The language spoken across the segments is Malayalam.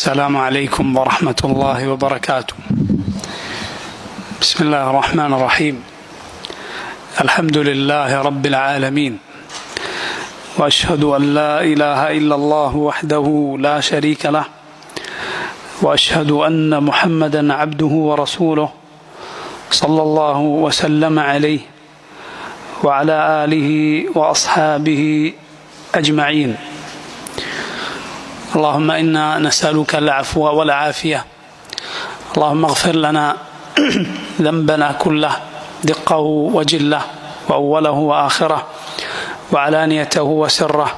السلام عليكم ورحمة الله وبركاته. بسم الله الرحمن الرحيم. الحمد لله رب العالمين، وأشهد أن لا إله إلا الله وحده لا شريك له، وأشهد أن محمدا عبده ورسوله صلى الله وسلم عليه وعلى آله وأصحابه أجمعين. اللهم إنا نسألك العفو والعافية. اللهم اغفر لنا ذنبنا كله دقه وجله وأوله وآخره وعلانيته وسره.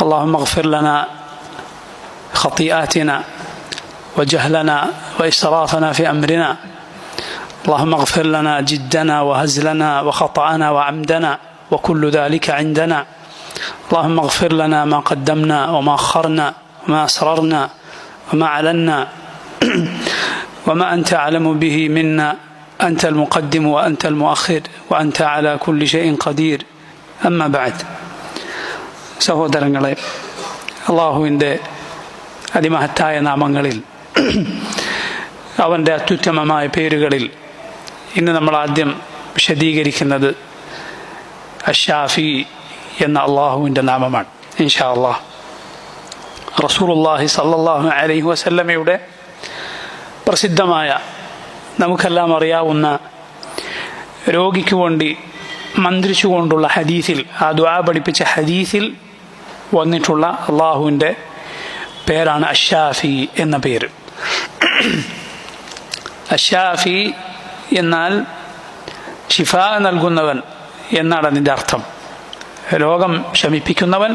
اللهم اغفر لنا خطيئاتنا وجهلنا وإسرافنا في أمرنا. اللهم اغفر لنا جدنا وهزلنا وخطأنا وعمدنا وكل ذلك عندنا. اللهم اغفر لنا ما قدمنا وما أخرنا وما أسررنا وما أعلنا وما أنت أعلم به منا. أنت المقدم وأنت المؤخر وأنت على كل شيء قدير. أما بعد. സഹോദരങ്ങളെ, അള്ളാഹുവിൻ്റെ അതിമഹത്തായ നാമങ്ങളിൽ അവൻ്റെ അത്യുത്തമമായ പേരുകളിൽ ഇന്ന് നമ്മൾ ആദ്യം വിശദീകരിക്കുന്നത് അശ്ശാഫി എന്ന അള്ളാഹുവിൻ്റെ നാമമാണ്. ഇൻഷാ അള്ളാഹ് റസൂലുള്ളാഹി സ്വല്ലല്ലാഹു അലൈഹി വസല്ലമയുടെ പ്രസിദ്ധമായ നമുക്കെല്ലാം അറിയാവുന്ന രോഗിക്ക് വേണ്ടി മന്ത്രിച്ചുകൊണ്ടുള്ള ഹദീസിൽ, ആ ദുആ പഠിപ്പിച്ച ഹദീസിൽ വന്നിട്ടുള്ള അള്ളാഹുവിൻ്റെ പേരാണ് അശ്ശാഫി എന്ന പേര്. അശ്ശാഫി എന്നാൽ ഷിഫാ നൽകുന്നവൻ എന്നാണ് അതിൻ്റെ അർത്ഥം. രോഗം ശമിപ്പിക്കുന്നവൻ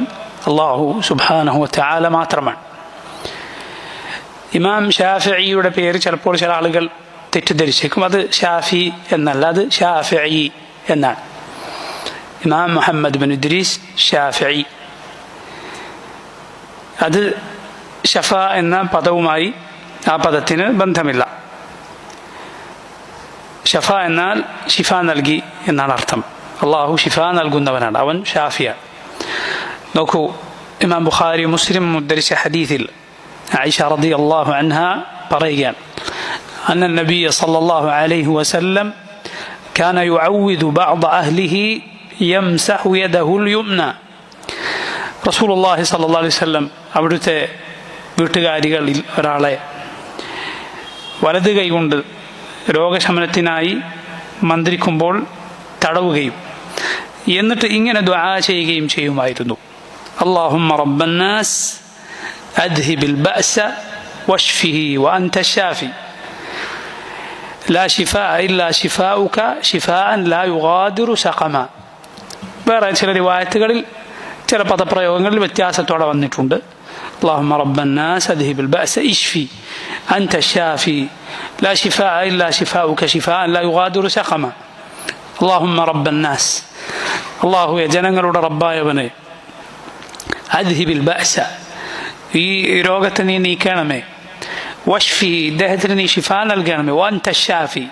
അല്ലാഹു സുബ്ഹാനഹു വ തആല മാത്രമാണ്. ഇമാം ഷാഫിഈയുടെ പേര് ചിലപ്പോൾ ചില ആളുകൾ തെറ്റിദ്ധരിച്ചേക്കും. അത് ഷാഫി എന്നല്ല, അത് ഷാഫിഈ എന്നാണ്. ഇമാം മുഹമ്മദ് ബിൻ ഇദ്രീസ് ഷാഫിഈ. അത് ഷഫ എന്ന പദവുമായി ആ പദത്തിന് ബന്ധമില്ല. ഷഫ എന്നാൽ ഷിഫ നൽകി എന്നാണ് അർത്ഥം. അള്ളാഹു ഷിഫ നൽകുന്നവനാണ്, അവൻ ഷാഫിയാണ്. നോക്കൂ, ഇമാം ബുഖാരി മുസ്ലിം ഉദ്ധരിച്ച ഹദീസിൽ ആയിഷ റളിയല്ലാഹു അൻഹ പറയുകയാണ്, അന്ന നബിയ സല്ലല്ലാഹു അലൈഹി വസല്ലം കാന യുഅവ്വിദു ബഅദ അഹ്ലിഹി യംസഹു യദഹുൽ യുംന. റസൂലുള്ളാഹി സല്ലല്ലാഹു അലൈഹി വസല്ലം അവിടുത്തെ വീട്ടുകാരികളിൽ ഒരാളെ വലത് കൈകൊണ്ട് രോഗശമനത്തിനായി മന്ത്രിക്കുമ്പോൾ തടവുകയും എന്നിട്ട് ഇങ്ങനെ ദുആ ചെയ്യുകയും ചെയ്യുമായിരുന്നു, അല്ലാഹുമ്മ റബ്ബന്നാസ് അദ്ഹിബിൽ ബഅസ വശ്ഫിഹി വഅൻത ശാഫി ലാ ശിഫാഅ ഇല്ലാ ശിഫാഉക ശിഫാഅൻ ലാ യുഗാദിറു സഖമ. വേറെ ചില റിവായത്തുകളിൽ ചില പദപ്രയോഗങ്ങളിൽ വ്യത്യാസത്തോടെ വന്നിട്ടുണ്ട്. അല്ലാഹുമ്മ റബ്ബന്നാസ് അദ്ഹിബിൽ ബഅസ ഇശ്ഫി അൻത ശാഫി ലാ ശിഫാഅ ഇല്ലാ ശിഫാഉക ശിഫാഅൻ ലാ യുഗാദിറു സഖമ. അല്ലാഹുമ്മ റബ്ബന്നാസ്, അല്ലാഹുവേ ജനങ്ങളുടെ റബ്ബായവനെ, അദ്ഹിബിൽ ബഅസ ഈ രോഗത്തെ നീ നീക്കണമേ, വശ്ഫി ഇദ്ദേഹത്തിന് നീ ഷിഫ നൽകണമേ, വഅൻത ശാഫി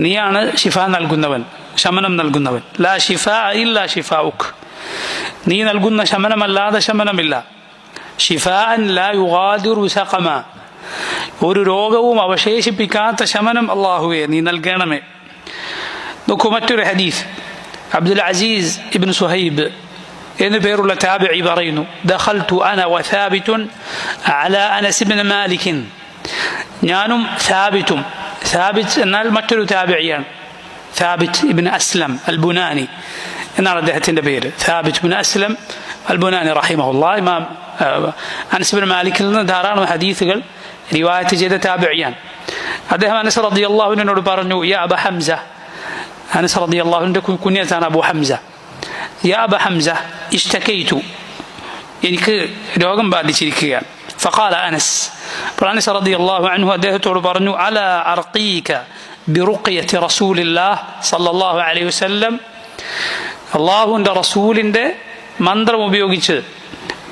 നീയാണ് ഷിഫ നൽകുന്നവൻ, ശമനം നൽകുന്നവൻ, ലാ ശിഫാഅ ഇല്ലാ ശിഫാഉക് നീ നൽകുന്ന ശമനമല്ലാതെ ശമനമില്ല, ശിഫാഅൻ ലാ യുഗാദിറു സഖമ ഒരു രോഗവും അവശേഷിപ്പിക്കാത്ത ശമനം അല്ലാഹുവേ നീ നൽകണമേ. നോക്കൂ, മറ്റൊരു ഹദീസ് അബ്ദുൽ അസീസ് ഇബ്നു സുഹൈബ് എന്നു പേരുള്ള താബിഈ പറയുന്നു, ദഖൽതു അന വസാബിതുൻ അലാ അനസ് ഇബ്നു മാലിക്. ഞാനും സാബിത്തും, സാബിത്ത് എന്നാൽ മറ്റൊരു താബിഈയാണ്, സാബിത്ത് ഇബ്നു അസ്ലം അൽ ബുനാനി എന്നാണ് അദ്ദേഹത്തിൻ്റെ പേര്. സാബിത്ത് ഇബ്നു അസ്ലം അൽ ബുനാനി റഹിമഹുല്ലാഹ് ഇമാം അനസ് ഇബ്നു മാലിക്കിൽ നിന്ന് ധാരാളം ഹദീസുകൾ റിവായത്ത് ചെയ്ത താബിഈയാണ്. അദ്ദേഹം അനസ് റളിയല്ലാഹു അൻഹുവിനോട് പറഞ്ഞു, യാ അബ ഹംസ, അനസ് റളിയല്ലാഹു അൻഹുവിന്റെ കുനിയത്താണ് അബു ഹംസ, യാ അബ ഹംസ ഇഷ്തകൈതു എനിക്ക് രോഗം ബാധിച്ചിരിക്കുകയാണ്. ഫഖാല അനസ്, അപ്പോൾ അനസ് റളിയല്ലാഹു അൻഹു അദ്ദേഹത്തോട് പറഞ്ഞു, അലാ അർഖീക ബിറുഖിയത്തി റസൂലില്ലാഹ് സല്ലല്ലാഹു അലൈഹി വസല്ലം അല്ലാഹുവിൻ്റെ റസൂലിൻ്റെ മന്ത്രം ഉപയോഗിച്ച്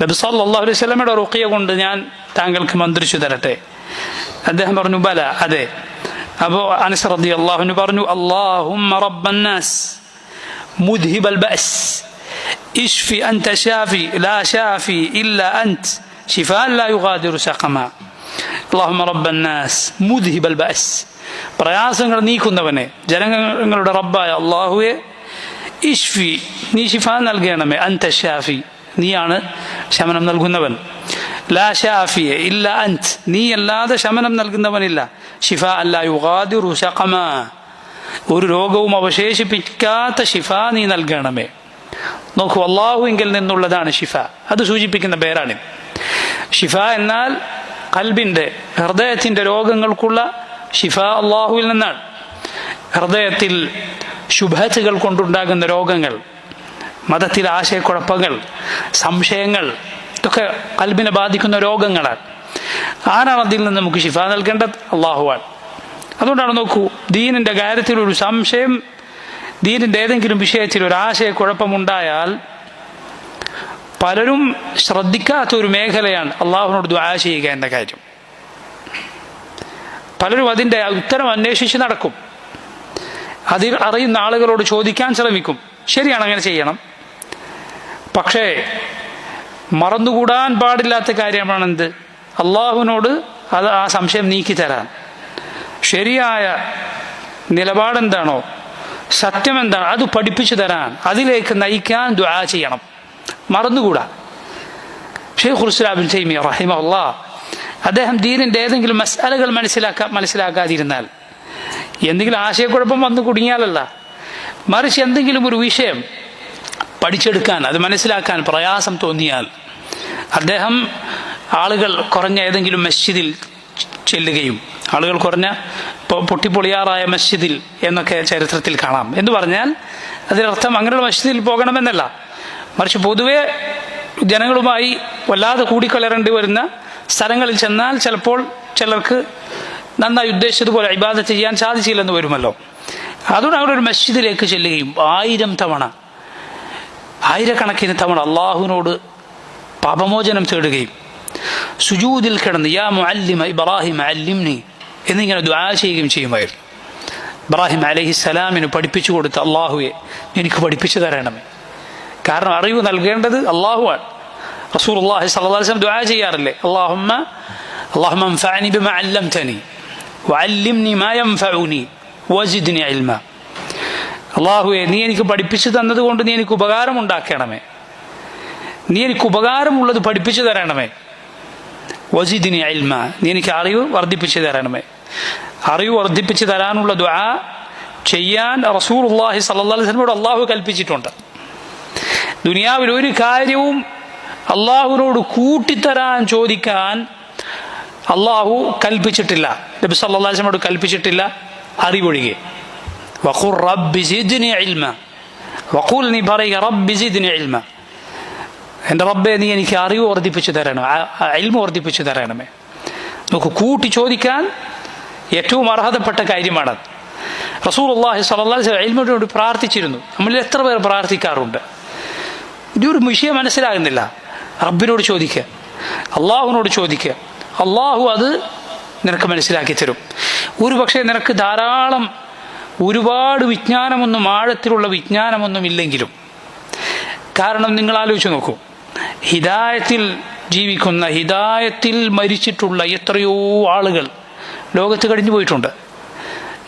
നബി സല്ലല്ലാഹു അലൈഹി വസല്ലമയുടെ റുഖിയ കൊണ്ട് ഞാൻ താങ്കൾക്ക് മന്ത്രിച്ചു തരട്ടെ. അദ്ദേഹം പറഞ്ഞു, ബല അതെ. അപ്പോൾ അനസ് റളിയല്ലാഹു അൻഹു പറഞ്ഞു, അല്ലാഹുമ്മ റബ്ബന്നാസ് മുദ്ഹിബൽ ബഅസ് ഇശ്ഫി അൻത ശാഫി ലാ ശാഫി ഇല്ലാ അൻത شفاء لا يغادر سقما اللهم رب الناس مذهب البأس പ്രയാസങ്ങൾ നീക്കുന്നവനെ ജനങ്ങളുടെ റബ്ബായ അല്ലാഹുവേ ഇഷ്ഫി നീ ശിഫ നൽകണമേ അൻത ഷാഫി നീയാണ് ശമനം നൽകുന്നവൻ ലാ ഷാഫിയ ഇല്ല അൻത് നീ അല്ലാതെ ശമനം നൽകുന്നവനില്ല ശിഫ അല്ലാ യുഗാദിറു സഖമാ ഒരു രോഗവും അവശേഷിപ്പിക്കാത്ത ശിഫ നീ നൽകണമേ നോക്കൂ അല്ലാഹുവിങ്കിൽ നിന്നുള്ളതാണ് ശിഫ അത് സൂചിപ്പിക്കുന്ന പേരാണ് ശിഫ എന്നാൽ ഖൽബിന്റെ ഹൃദയത്തിന്റെ രോഗങ്ങൾക്കുള്ള ശിഫ അല്ലാഹുവിൽ നിന്നാണ് ഹൃദയത്തിൽ ശുഭത്തുകൾ കൊണ്ടുണ്ടാകുന്ന രോഗങ്ങൾ മതത്തിലെ ആശയക്കുഴപ്പങ്ങൾ സംശയങ്ങൾ ഇതൊക്കെ ഖൽബിനെ ബാധിക്കുന്ന രോഗങ്ങളാണ് ആരാണ് അതിൽ നിന്ന് നമുക്ക് ശിഫ നൽകേണ്ടത് അല്ലാഹുവാണ് അതുകൊണ്ടാണ് നോക്കൂ ദീനിന്റെ കാര്യത്തിൽ ഒരു സംശയം ദീനിന്റെ ഏതെങ്കിലും വിഷയത്തിൽ ഒരു ആശയക്കുഴപ്പമുണ്ടായാൽ പലരും ശ്രദ്ധിക്കാത്ത ഒരു മേഖലയാണ് അള്ളാഹുവിനോട് ദുആ ചെയ്യുക എന്ന കാര്യം പലരും അതിൻ്റെ ഉത്തരം അന്വേഷിച്ച് നടക്കും അതിൽ അറിയുന്ന ആളുകളോട് ചോദിക്കാൻ ശ്രമിക്കും ശരിയാണ് അങ്ങനെ ചെയ്യണം പക്ഷേ മറന്നുകൂടാൻ പാടില്ലാത്ത കാര്യമാണെന്ത് അള്ളാഹുവിനോട് അത് ആ സംശയം നീക്കി തരാൻ ശരിയായ നിലപാടെന്താണോ സത്യം എന്താണ് അത് പഠിപ്പിച്ചു തരാൻ അതിലേക്ക് നയിക്കാൻ ദുആ ചെയ്യണം മറന്നുകൂടാ ഷെയ്ഖുൽ ഇസ്ലാം ഇബ്നു തൈമിയ്യ റഹിമഹുല്ലാഹ് അദ്ദേഹം ദീനിന്റെ ഏതെങ്കിലും മസ്അലകൾ മനസ്സിലാക്കാതിരുന്നാൽ എന്തെങ്കിലും ആശയക്കുഴപ്പം വന്നു കുടുങ്ങിയാലല്ല മറിച്ച് എന്തെങ്കിലും ഒരു വിഷയം പഠിച്ചെടുക്കാൻ അത് മനസ്സിലാക്കാൻ പ്രയാസം തോന്നിയാൽ അദ്ദേഹം ആളുകൾ കുറഞ്ഞ ഏതെങ്കിലും മസ്ജിദിൽ ചെല്ലുകയും ആളുകൾ കുറഞ്ഞ പൊട്ടിപ്പൊളിയാറായ മസ്ജിദിൽ എന്നൊക്കെ ചരിത്രത്തിൽ കാണാം എന്ന് പറഞ്ഞാൽ അതിനർത്ഥം അങ്ങനെയുള്ള മസ്ജിദിൽ പോകണമെന്നല്ല മറിച്ച് പൊതുവെ ജനങ്ങളുമായി വല്ലാതെ കൂടിക്കലരേണ്ടി വരുന്ന സ്ഥലങ്ങളിൽ ചെന്നാൽ ചിലപ്പോൾ ചിലർക്ക് നന്നായി ഉദ്ദേശിച്ചതുപോലെ ഇബാദത്ത് ചെയ്യാൻ സാധിച്ചില്ലെന്ന് വരുമല്ലോ അതുകൊണ്ട് അവിടെ ഒരു മസ്ജിദിലേക്ക് ചെല്ലുകയും 1000 തവണ ആയിരക്കണക്കിന് തവണ അള്ളാഹുവിനോട് പാപമോചനം തേടുകയും സുജൂദിൽ കിടന്ന് യാ മുഅല്ലിമ ഇബ്രാഹിം അല്ലിംനി എന്നിങ്ങനെ ദുആ ചെയ്യുകയും ചെയ്യുമായിരുന്നു ഇബ്രാഹിം അലൈഹിസ്സലാമിന് പഠിപ്പിച്ചു കൊടുത്ത അള്ളാഹുവെ എനിക്ക് പഠിപ്പിച്ചു തരണമേ കാരണം അറിവ് നൽകേണ്ടത് അള്ളാഹുവാണ് റസൂലുള്ളാഹി സ്വല്ലല്ലാഹു അലൈഹി വസല്ലം ദുആ ചെയ്യാറില്ലേ അല്ലാഹുമ്മ അൻഫഅനി ബിമാ അല്ലംതനി വഅല്ലിംനി മാ യൻഫഉനി വസിദ്നി ഇൽമ അള്ളാഹുവെ നീ എനിക്ക് പഠിപ്പിച്ചു തന്നതുകൊണ്ട് നീ എനിക്ക് ഉപകാരം ഉണ്ടാക്കണമേ നീ എനിക്ക് ഉപകാരമുള്ളത് പഠിപ്പിച്ചു തരണമേ വസിദ്നി ഇൽമ നീ എനിക്ക് അറിവ് വർദ്ധിപ്പിച്ചു തരണമേ അറിവ് വർദ്ധിപ്പിച്ചു തരാനുള്ള ദുആ ചെയ്യാൻ റസൂലുള്ളാഹി സ്വല്ലല്ലാഹു അലൈഹി വസല്ലമയോട് അള്ളാഹു കൽപ്പിച്ചിട്ടുണ്ട് ദുനിയാവിൽ ഒരു കാര്യവും അള്ളാഹുവിനോട് കൂട്ടിത്തരാൻ ചോദിക്കാൻ അള്ളാഹു കൽപ്പിച്ചിട്ടില്ല നബി സല്ലല്ലാഹു അലൈഹി വസല്ലമയോട് കൽപ്പിച്ചിട്ടില്ല അറിവൊഴികെ വഖുർ റബ്ബി സിദ്നി ഇൽമ വഖുൽ നീ പറയുക റബ്ബി സിദ്നി ഇൽമ എൻ്റെ റബ്ബേ നീ എനിക്ക് അറിവ് വർദ്ധിപ്പിച്ചു തരണം ഇൽമ വർദ്ധിപ്പിച്ചു തരണമേ നമുക്ക് കൂട്ടി ചോദിക്കാൻ ഏറ്റവും അർഹതപ്പെട്ട കാര്യമാണ് റസൂലുള്ളാഹി സ്വല്ലല്ലാഹു അലൈഹി വസല്ലം ഇൽമിനോട് പ്രാർത്ഥിച്ചിരുന്നു നമ്മളിൽ എത്ര പേർ പ്രാർത്ഥിക്കാറുണ്ട് ഇതൊരു വിഷയം മനസ്സിലാകുന്നില്ല റബ്ബിനോട് ചോദിക്കുക അള്ളാഹുവിനോട് ചോദിക്കുക അള്ളാഹു അത് നിനക്ക് മനസ്സിലാക്കി തരും ഒരു പക്ഷേ നിനക്ക് ധാരാളം ഒരുപാട് വിജ്ഞാനമൊന്നും ആഴത്തിലുള്ള വിജ്ഞാനമൊന്നും ഇല്ലെങ്കിലും കാരണം നിങ്ങൾ ആലോചിച്ച് നോക്കൂ ഹിദായത്തിൽ ജീവിക്കുന്ന ഹിദായത്തിൽ മരിച്ചിട്ടുള്ള എത്രയോ ആളുകൾ ലോകത്ത് കഴിഞ്ഞു പോയിട്ടുണ്ട്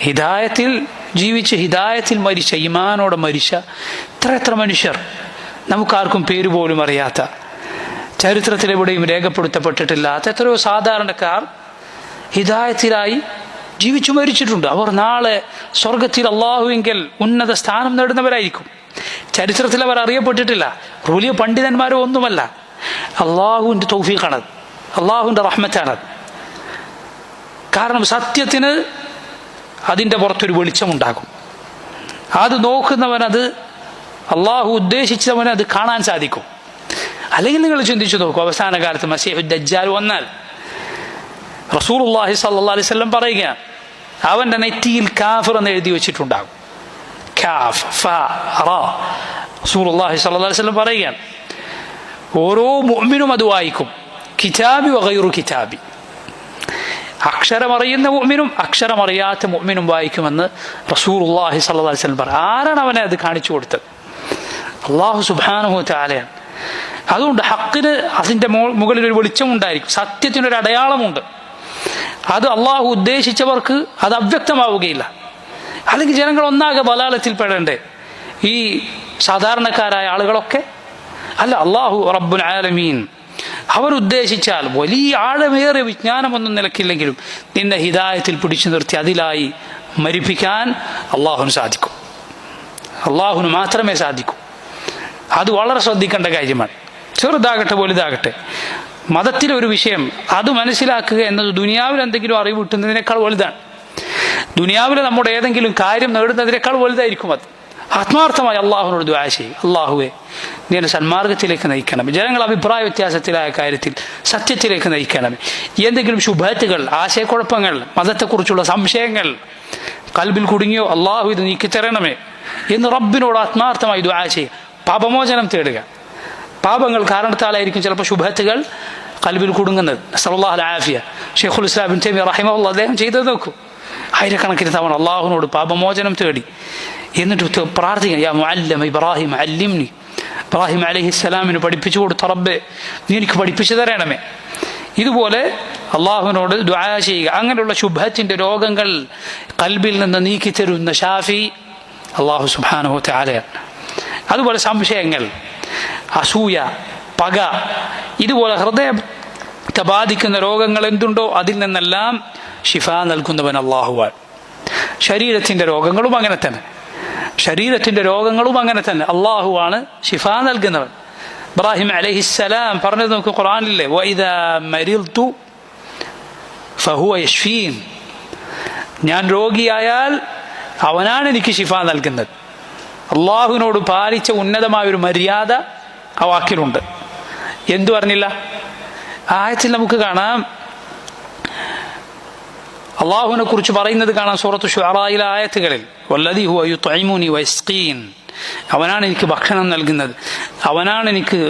ഹിദായത്തിൽ ജീവിച്ച് ഹിദായത്തിൽ മരിച്ച ഈമാനോടെ മരിച്ച എത്ര മനുഷ്യർ നമുക്കാർക്കും പേര് പോലും അറിയാത്ത ചരിത്രത്തിലെവിടെയും രേഖപ്പെടുത്തപ്പെട്ടിട്ടില്ലാത്ത എത്രയോ സാധാരണക്കാർ ഹിദായത്തിലായി ജീവിച്ചു മരിച്ചിട്ടുണ്ട് അവർ നാളെ സ്വർഗത്തിൽ അള്ളാഹുവിങ്കൽ ഉന്നത സ്ഥാനം നേടുന്നവരായിരിക്കും ചരിത്രത്തിൽ അവർ അറിയപ്പെട്ടിട്ടില്ല വലിയ പണ്ഡിതന്മാരോ ഒന്നുമല്ല അള്ളാഹുവിൻ്റെ തൗഫീഖാണത് അള്ളാഹുവിൻ്റെ റഹ്മത്താണത് കാരണം സത്യത്തിന് അതിൻ്റെ പുറത്തൊരു വെളിച്ചമുണ്ടാകും അത് നോക്കുന്നവനത് അള്ളാഹു ഉദ്ദേശിച്ചവന് അത് കാണാൻ സാധിക്കും അല്ലെങ്കിൽ നിങ്ങൾ ചിന്തിച്ചു നോക്കൂ അവസാന കാലത്ത് മസീഹു ദജ്ജാൽ വന്നാൽ റസൂലുള്ളാഹി സ്വല്ലല്ലാഹു അലൈഹി വസല്ലം പറയുക അവൻ്റെ നെറ്റിയിൽ കാഫിർ എന്ന് എഴുതി വെച്ചിട്ടുണ്ടാകും കാഫ് ഫ റ റസൂലുള്ളാഹി സ്വല്ലല്ലാഹു അലൈഹി വസല്ലം പറയുകയാണ് ഓരോ മുഅ്മിനും അത് വായിക്കും കിതാബി വഗൈറു കിതാബി അക്ഷരമറിയുന്ന മുഅ്മിനും അക്ഷരമറിയാത്ത മുഅ്മിനും വായിക്കുമെന്ന് റസൂലുള്ളാഹി സ്വല്ലല്ലാഹു അലൈഹി വസല്ലം പറയും ആരാണ് അവനെ അത് കാണിച്ചു കൊടുത്തത് അല്ലാഹു സുബ്ഹാനഹു വ തആലയാണ് അതുകൊണ്ട് ഹക്കിന് അതിൻ്റെ മുകളിൽ ഒരു വെളിച്ചമുണ്ടായിരിക്കും, സത്യത്തിനൊരു അടയാളമുണ്ട്. അത് അള്ളാഹു ഉദ്ദേശിച്ചവർക്ക് അത് അവ്യക്തമാവുകയില്ല. അല്ലെങ്കിൽ ജനങ്ങൾ ഒന്നാകെ ബലാലത്തിൽ പെടണ്ടേ? ഈ സാധാരണക്കാരായ ആളുകളൊക്കെ അല്ല, അള്ളാഹു റബ്ബുൽ ആലമീൻ അവരുദ്ദേശിച്ചാൽ വലിയ ആഴമേറിയ വിജ്ഞാനമൊന്നും നിലക്കില്ലെങ്കിലും നിന്നെ ഹിദായത്തിൽ പിടിച്ചു നിർത്തി അതിലായി മരിപ്പിക്കാൻ അള്ളാഹുവിന് സാധിക്കും. അള്ളാഹുവിന് മാത്രമേ സാധിക്കൂ. അത് വളരെ ശ്രദ്ധിക്കേണ്ട കാര്യമാണ്. ചെറുതാകട്ടെ വലുതാകട്ടെ, മതത്തിലെ ഒരു വിഷയം അത് മനസ്സിലാക്കുക എന്നത് ദുനിയാവിൽ എന്തെങ്കിലും അറിവ് കിട്ടുന്നതിനേക്കാൾ വലുതാണ്. ദുനിയാവിൽ നമ്മുടെ ഏതെങ്കിലും കാര്യം നേടുന്നതിനേക്കാൾ വലുതായിരിക്കും അത്. ആത്മാർത്ഥമായി അള്ളാഹുവിനോട് ദുആ ചെയ്യും, അള്ളാഹുവേ നീ എന്നെ സന്മാർഗത്തിലേക്ക് നയിക്കണം, ജനങ്ങൾ അഭിപ്രായ വ്യത്യാസത്തിലായ കാര്യത്തിൽ സത്യത്തിലേക്ക് നയിക്കണം, എന്തെങ്കിലും ശുഭത്തുകൾ, ആശയക്കുഴപ്പങ്ങൾ, മതത്തെക്കുറിച്ചുള്ള സംശയങ്ങൾ കൽബിൽ കുടുങ്ങിയോ അള്ളാഹു ഇത് നീക്കിത്തരണമേ എന്ന് റബ്ബിനോട് ആത്മാർത്ഥമായി ദുആ ചെയ്യുക. പാപമോചനം തേടുക. പാപങ്ങൾ കാരണത്താലായിരിക്കും ചിലപ്പോൾ ശുഭത്തുകൾ കൽബിൽ കുടുങ്ങുന്നത്. നസ്അലുല്ലാഹൽ ആഫിയ. ശൈഖുൽ ഇസ്ലാം ഇബ്നു തൈമിയ്യ റഹിമഹുല്ലാഹ് അദ്ദേഹം ചെയ്തത് നോക്കൂ. ആയിരക്കണക്കിന് തവണ അള്ളാഹുവിനോട് പാപമോചനം തേടി എന്നിട്ട് പ്രാർത്ഥിക്കണം, യാ മുഅല്ലിമ ഇബ്രാഹിം അല്ലിംനി, ഇബ്രാഹിം അലൈഹിസ്സലാമിന് പഠിപ്പിച്ചു കൊടുത്ത റബ്ബേ നീ എനിക്ക് പഠിപ്പിച്ചു തരണമേ. ഇതുപോലെ അള്ളാഹുവിനോട് ദുആ ചെയ്യുക. അങ്ങനെയുള്ള ശുഭത്തിൻ്റെ രോഗങ്ങൾ കൽബിൽ നിന്ന് നീക്കിത്തരുന്ന ഷാഫി അള്ളാഹു സുബ്ഹാനഹു വ തആലയാണ്. അതുപോലെ സംശയങ്ങൾ, അസൂയ, പക, ഇതുപോലെ ഹൃദയത്തെ ബാധിക്കുന്ന രോഗങ്ങൾ എന്തുണ്ടോ അതിൽ നിന്നെല്ലാം ഷിഫ നൽകുന്നവൻ അള്ളാഹുവാണ്. ശരീരത്തിൻ്റെ രോഗങ്ങളും അങ്ങനെ തന്നെ, ശരീരത്തിൻ്റെ രോഗങ്ങളും അങ്ങനെ തന്നെ അള്ളാഹുവാണ് ഷിഫ നൽകുന്നവൻ. ഇബ്രാഹിം അലൈഹിസ്സലാം പറഞ്ഞത് നമുക്ക് ഖുർആനിലെ വഇദാ മരിൽതു ഫഹുവ യശ്ഫീൻ, ഞാൻ രോഗിയായാൽ അവനാണ് എനിക്ക് ഷിഫ നൽകുന്നത്. അള്ളാഹുവിനോട് പാലിച്ച ഉന്നതമായൊരു മര്യാദ ആ വാക്കിലുണ്ട്. എന്തു പറഞ്ഞില്ല? ആയത്തിൽ നമുക്ക് കാണാം, അള്ളാഹുവിനെ കുറിച്ച് പറയുന്നത് കാണാം സൂറത്തു ശുഅറായിലെ ആയത്തുകളിൽ, വല്ലദീ ഹുവ യുത്ഇമുനി വയസ്ഖീൻ, അവനാണ് എനിക്ക് ഭക്ഷണം നൽകുന്നത്, അവനാണ് എനിക്ക്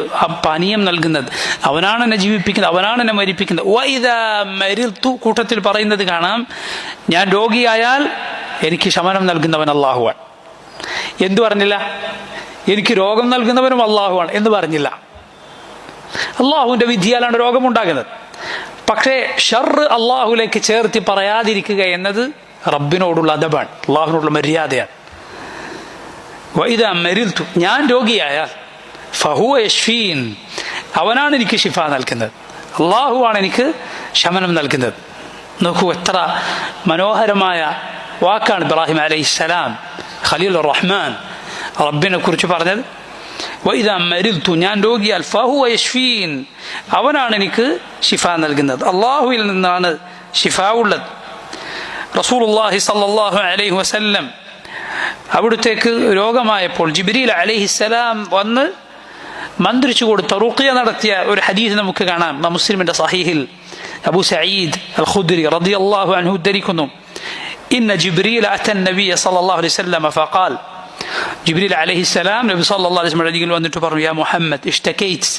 പാനീയം നൽകുന്നത്, അവനാണ് എന്നെ ജീവിപ്പിക്കുന്നത്, അവനാണ് എന്നെ മരിപ്പിക്കുന്നത്. വഇദാ മരിൽതു കൂട്ടത്തിൽ പറയുന്നത് കാണാം, ഞാൻ രോഗിയായാൽ എനിക്ക് ശമനം നൽകുന്നവൻ അള്ളാഹുവാണ്. എന്തു പറഞ്ഞില്ല? എനിക്ക് രോഗം നൽകുന്നവനും അള്ളാഹുവാണ് എന്ന് പറഞ്ഞില്ല. അള്ളാഹുവിൻ്റെ വിധിയാലാണ് രോഗമുണ്ടാകുന്നത്. പക്ഷേ ഷർറ് അള്ളാഹുലേക്ക് ചേർത്തി പറയാതിരിക്കുക എന്നത് റബ്ബിനോടുള്ള അദബാണ്, അള്ളാഹുവിനോടുള്ള മര്യാദയാണ്. വഇദാ മരിൽതു, ഞാൻ രോഗിയായാൽ ഫഹുവ യശ്ഫീൻ, അവനാണ് എനിക്ക് ഷിഫ നൽകുന്നത്, അള്ളാഹുവാണ് എനിക്ക് ശമനം നൽകുന്നത്. നോക്കൂ, എത്ര മനോഹരമായ വാക്കാണ് ഇബ്രാഹിം അലൈഹിസ്സലാം ഖലീലുർ റഹ്മാൻ റബ്ബിനെ കുറിച്ച് പറഞ്ഞത്. വഇദാ മരിൽതു, ഞാൻ രോഗിയാൽ ഫഹുവ യശ്ഫീൻ, അവനാണ് എനിക്ക് ഷിഫ നൽകുന്നത്. അള്ളാഹുവിൽ നിന്നാണ് ഷിഫ ഉള്ളത്. റസൂലുള്ളാഹി സ്വല്ലല്ലാഹു അലൈഹി വസല്ലം അവിടുത്തേക്ക് രോഗമായപ്പോൾ ജിബ്രീൽ അലൈഹിസ്സലാം വന്ന് മന്ത്രിച്ചു കൊടുത്ത റുഖ്യ നടത്തിയ ഒരു ഹദീസ് നമുക്ക് കാണാം. മുസ്ലിമിന്റെ സഹീഹിൽ അബൂ സഈദ് അൽ ഖുദ്രി റളിയല്ലാഹു അൻഹു ഉദ്ധരിക്കുന്നു, ഇന്ന ജിബ്രീൽ അത നബിയ സല്ലല്ലാഹു അലൈഹി വസല്ലം ഫഖാൽ, ജിബ്രീൽ അലൈഹിസ്സലാം നബി സല്ലല്ലാഹു അലൈഹി വസല്ലം അരികിൽ വന്നിട്ട് പറഞ്ഞു, യാ മുഹമ്മദ് ഇഷ്തകൈത്,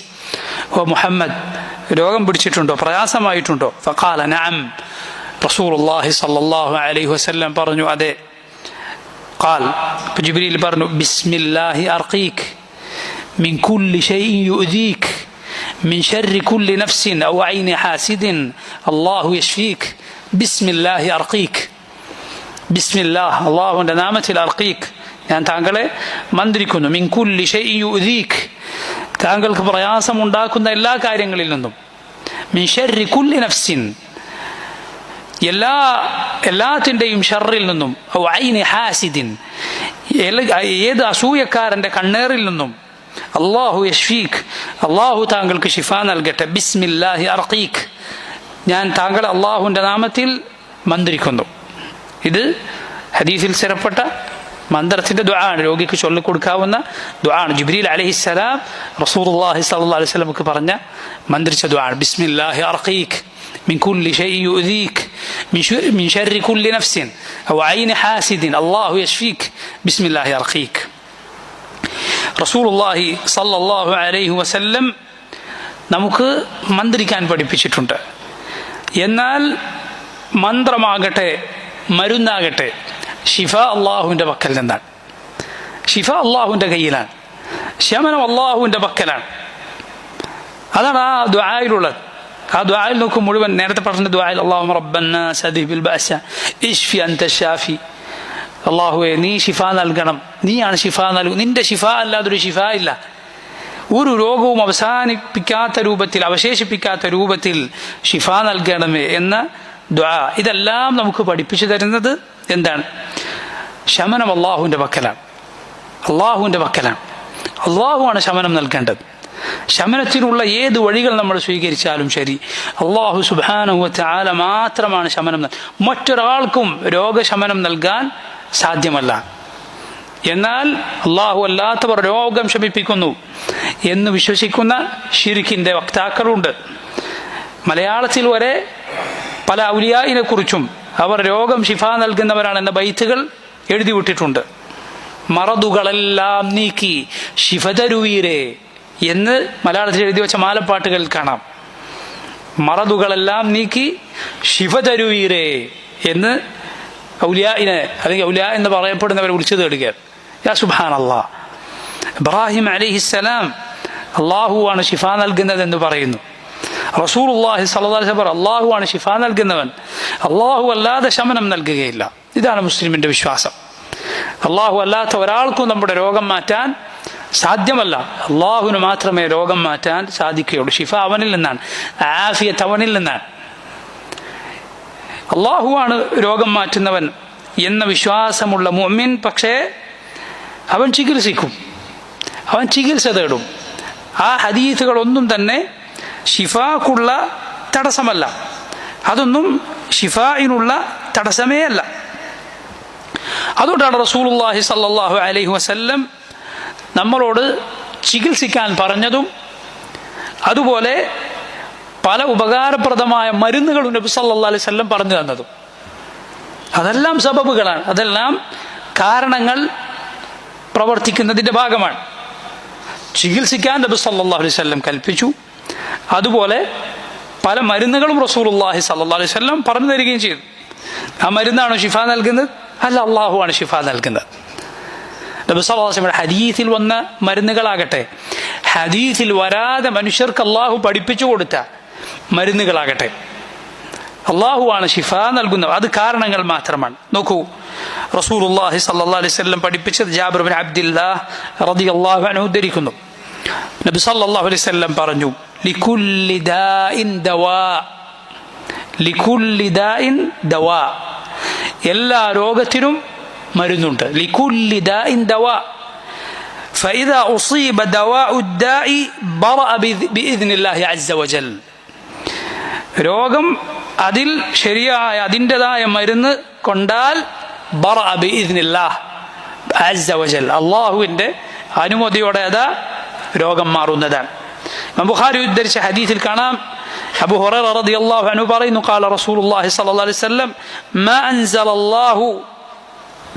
ഓ മുഹമ്മദ് രോഗം പിടിച്ചിട്ടുണ്ടോ, പ്രയാസമായിട്ടുണ്ടോ? ഫഖാല നഅം, റസൂലുള്ളാഹി സല്ലല്ലാഹു അലൈഹി വസല്ലം പറഞ്ഞു അതെ. ഖാൽ, ജിബ്രീൽ പറഞ്ഞു, ബിസ്മില്ലാഹി അർഖീക് മിൻ കുല്ലി ഷൈഇൻ യുഅദീക് മിൻ ശർരി കുല്ലി നഫ്സിൻ ഔ ഐനി ഹാസിദിൻ അല്ലാഹു യശ്ഫീക് ബിസ്മില്ലാഹി അർഖീക്. ബിസ്മില്ലാഹ്, അള്ളാഹുവിൻ്റെ നാമത്തിൽ അർഖീക്, ഞാൻ താങ്കളെ മന്ത്രിക്കുന്നു. മിൻ കുല്ലി ഷൈഇൻ യുഅദീക്, താങ്കൾക്ക് പ്രയാസമുണ്ടാക്കുന്ന എല്ലാ കാര്യങ്ങളിൽ നിന്നും. മിൻ ശർരി കുല്ലി നഫ്സിൻ, എല്ലാത്തിൻ്റെയും ഷർറിൽ നിന്നും. ഔ ഐനി ഹാസിദിൻ, ഏത് അസൂയക്കാരൻ്റെ കണ്ണേറിൽ നിന്നും. അല്ലാഹു യശ്ഫീക്, അള്ളാഹു താങ്കൾക്ക് ഷിഫ നൽകട്ടെ. ബിസ്മില്ലാഹി അർഖീക്, ഞാൻ താങ്കളെ അള്ളാഹുവിൻ്റെ നാമത്തിൽ മന്ത്രിക്കുന്നു. ഇത് ഹദീസിൽ സ്ഥിരപ്പെട്ട മന്ത്രത്തിൻ്റെ ദുആണ്, രോഗിക്ക് ചൊല്ലിക്കൊടുക്കാവുന്ന ദുആണ്. ജിബ്രീൽ അലൈഹിസ്സലാം റസൂലുള്ളാഹി സ്വല്ലല്ലാഹു അലൈഹി വസല്ലമക്ക് പറഞ്ഞ മന്ത്രിച്ച ദുആണ്. ബിസ്മില്ലാഹി അർഖീക് മിൻ കുല്ലി ഷൈഇൻ യുഅദീക് മിൻ ശർരി കുല്ലി നഫ്സിൻ ഔ ഐനി ഹാസിദിൻ അല്ലാഹു യശ്ഫീക് ബിസ്മില്ലാഹി അർഖീക്. റസൂലുള്ളാഹി സ്വല്ലല്ലാഹു അലൈഹി വസല്ലം നമുക്ക് മന്ത്രിക്കാൻ പഠിപ്പിച്ചിട്ടുണ്ട്. എന്നാൽ മന്ത്രമാകട്ടെ മരുന്നാകട്ടെ ഷിഫ അള്ളാഹുവിൻ്റെ പക്കൽ നിന്നാണ്. ഷിഫ അള്ളാഹുവിൻ്റെ കയ്യിലാണ്, ശമനം അള്ളാഹുവിൻ്റെ പക്കലാണ്. അതാണ് ആ ദുആയിലുള്ളത്. ആ ദുആയിൽ നോക്കും മുഴുവൻ നേരത്തെ പറഞ്ഞ ദുആയിൽ അല്ലാഹുമ്മ റബ്ബന്നാസ് അദ്ഹിബിൽ ബഅസ ഇശ്ഫി അൻത ഷാഫി, അല്ലാഹുവേ നീ ശിഫ നൽകണം, നീയാണ് ശിഫ നൽകുക, നിന്റെ ശിഫ അല്ലാതൊരു ശിഫ ഇല്ല. ഒരു രോഗവും അവസാനിപ്പിക്കാത്ത രൂപത്തിൽ, അവശേഷിപ്പിക്കാത്ത രൂപത്തിൽ ശിഫ നൽകണമേ എന്ന ദുആ. ഇതെല്ലാം നമുക്ക് പഠിപ്പിച്ചു തരുന്നത് എന്താണ്? ശമനം അള്ളാഹുവിൻ്റെ പക്കലാണ്. അള്ളാഹുവിൻ്റെ പക്കലാണ്. അള്ളാഹുവാണ് ശമനം നൽകേണ്ടത്. ശമനത്തിനുള്ള ഏത് വഴികൾ നമ്മൾ സ്വീകരിച്ചാലും ശരി, അള്ളാഹു സുബ്ഹാനഹു വ തആല മാത്രമാണ് ശമനം മറ്റൊരാൾക്കും രോഗശമനം നൽകാൻ സാധ്യമല്ല. എന്നാൽ അള്ളാഹു അല്ലാത്തവർ രോഗം ശമിപ്പിക്കുന്നു എന്ന് വിശ്വസിക്കുന്ന ശിർക്കിൻ്റെ വക്താക്കളുണ്ട്. മലയാളത്തിൽ വരെ പല ഔലിയായിനെ കുറിച്ചും അവർ രോഗം ശിഫ നൽകുന്നവരാണെന്ന ബൈത്തുകൾ എഴുതി വിട്ടിട്ടുണ്ട്. മറതുകളെല്ലാം നീക്കി ശിഫ തരുവീരേ എന്ന് മലയാളത്തിൽ എഴുതി വെച്ച മാലപ്പാട്ടുകളിൽ കാണാം. മറതുകളെല്ലാം നീക്കി ശിഫ തരുവീരേ എന്ന് ഔലിയായിനെ, അല്ലെങ്കിൽ ഔലിയ എന്ന് പറയപ്പെടുന്നവരെ വിളിച്ചു തേടുകയാണ്. യാ സുബ്ഹാനല്ലാഹ്, ഇബ്രാഹിം അലൈഹിസ്സലാം അള്ളാഹുവാണ് ശിഫ നൽകുന്നതെന്ന് പറയുന്നു. റസൂലുള്ളാഹി സ്വല്ലല്ലാഹു അലൈഹി വസല്ലം അള്ളാഹുവാണ് ശിഫ നൽകുന്നവൻ, അള്ളാഹു അല്ലാതെ ശമനം നൽകുകയില്ല. ഇതാണ് മുസ്ലിമിന്റെ വിശ്വാസം. അള്ളാഹു അല്ലാത്ത ഒരാൾക്കും നമ്മുടെ രോഗം മാറ്റാൻ സാധ്യമല്ല. അള്ളാഹുവിന് മാത്രമേ രോഗം മാറ്റാൻ സാധിക്കുകയുള്ളൂ. ശിഫ അവനിൽ നിന്നാണ്, ആഫിയത്ത് അവനിൽ നിന്നാണ്. അള്ളാഹുവാണ് രോഗം മാറ്റുന്നവൻ എന്ന വിശ്വാസമുള്ള മുഅ്മിൻ പക്ഷേ അവൻ ചികിത്സിക്കും, അവൻ ചികിത്സ തേടും. ആ ഹദീസുകളൊന്നും തന്നെ ഷിഫാക്കുള്ള തടസ്സമല്ല, അതൊന്നും ഷിഫായിനുള്ള തടസ്സമേ അല്ല. അതുകൊണ്ടാണ് റസൂലുള്ളാഹി സ്വല്ലല്ലാഹു അലൈഹി വസല്ലം നമ്മളോട് ചികിത്സിക്കാൻ പറഞ്ഞതും അതുപോലെ പല ഉപകാരപ്രദമായ മരുന്നുകളും നബി സല്ലല്ലാഹു അലൈഹി വസല്ലം പറഞ്ഞു തന്നതും. അതെല്ലാം സബബുകളാണ്, അതെല്ലാം കാരണങ്ങൾ പ്രവർത്തിക്കുന്നതിൻ്റെ ഭാഗമാണ്. ചികിത്സിക്കാൻ നബി സല്ലല്ലാഹു അലൈഹി വസല്ലം കൽപ്പിച്ചു. അതുപോലെ പല മരുന്നുകളും റസൂലുള്ളാഹി സ്വല്ലല്ലാഹു അലൈഹി വസല്ലം പറഞ്ഞു തരികയും ചെയ്തു. ആ മരുന്നാണോ ശിഫ നൽകുന്നത്? അല്ല, അള്ളാഹുവാണ് ശിഫ നൽകുന്നത്. നബി സല്ലല്ലാഹു അലൈഹി വസല്ലം ഹദീസിൽ വന്ന മരുന്നുകളാകട്ടെ, ഹദീസിൽ വരാതെ മനുഷ്യർക്ക് അള്ളാഹു പഠിപ്പിച്ചു കൊടുത്ത മരുന്നുകളാകട്ടെ, അള്ളാഹുവാണ് ശിഫ നൽകുന്നത്. അത് കാരണങ്ങൾ മാത്രമാണ്. നോക്കൂ, റസൂലുള്ളാഹി സ്വല്ലല്ലാഹു അലൈഹി വസല്ലം പഠിപ്പിച്ചത് ജാബിർ ബിൻ അബ്ദില്ലാഹ് റളിയല്ലാഹു അൻഹു ഉദ്ധരിക്കുന്നു. നബി സല്ലല്ലാഹു അലൈഹി വസല്ലം പറഞ്ഞു, ലികുല്ലി ദാഇൻ ദവാ, ലികുല്ലി ദാഇൻ ദവാ, എല്ലാ രോഗത്തിനും മരുന്നുണ്ട്. ലികുല്ലി ദാഇൻ ദവാ, ഫഇദാ ഉസീബ ദവാഉ ദാഇ ബറഅ ബിഇذനില്ലാഹി അസ്സ വജൽ. രോഗം അതിൽ ശരിയായ അതിൻ്റെതായ മരുന്ന് കൊണ്ടാൽ ബറഅ ബിഇذനില്ലാഹ് അസ്സ വജൽ, അള്ളാഹുവിൻ്റെ അനുമതിയോടെ അതാ രോഗം മാറുന്നതാണ്. ഇമാം ബുഖാരി ഉദ്ധരിച്ച ഹദീസിൽ കാണാം, അബൂ ഹുറൈറ റളിയല്ലാഹു അൻഹു പറയുന്നു, ഖാല റസൂലുള്ളാഹി സ്വല്ലല്ലാഹു അലൈഹി വസല്ലം മാ അൻസലല്ലാഹു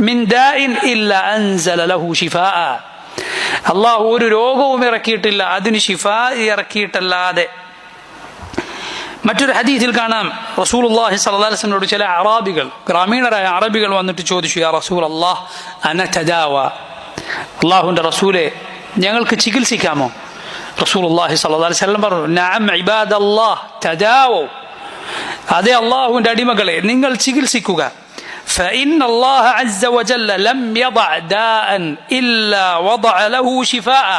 മിൻ ദാഇൻ ഇല്ലാ അൻസല ലഹു ശിഫാഅ. അള്ളാഹു ഒരു രോഗവും ഇറക്കിയിട്ടില്ല അതിന് ശിഫ ഇറക്കിയിട്ടല്ലാതെ. മറ്റൊരു ഹദീസിൽ കാണാം, റസൂലുള്ളാഹി സ്വല്ലല്ലാഹു അലൈഹി വസല്ലമയോട് ചില അറാബികൾ, ഗ്രാമീണരായ അറബികൾ വന്നിട്ട് ചോദിച്ചു, യാ റസൂലല്ലാഹ് അന തദാവ, അള്ളാഹുവിൻ്റെ റസൂലെ ഞങ്ങൾക്ക് ചികിത്സിക്കാമോ? റസൂലുള്ളാഹി സ്വല്ലല്ലാഹു അലൈഹി വസല്ലം പറഞ്ഞു, നഅം ഇബാദല്ലാഹ് തദാവൂ, അതെ അള്ളാഹുവിൻ്റെ അടിമകളെ നിങ്ങൾ ചികിത്സിക്കുക. فإن الله عز وجل لم يضع داء إلا وضع له شفاء.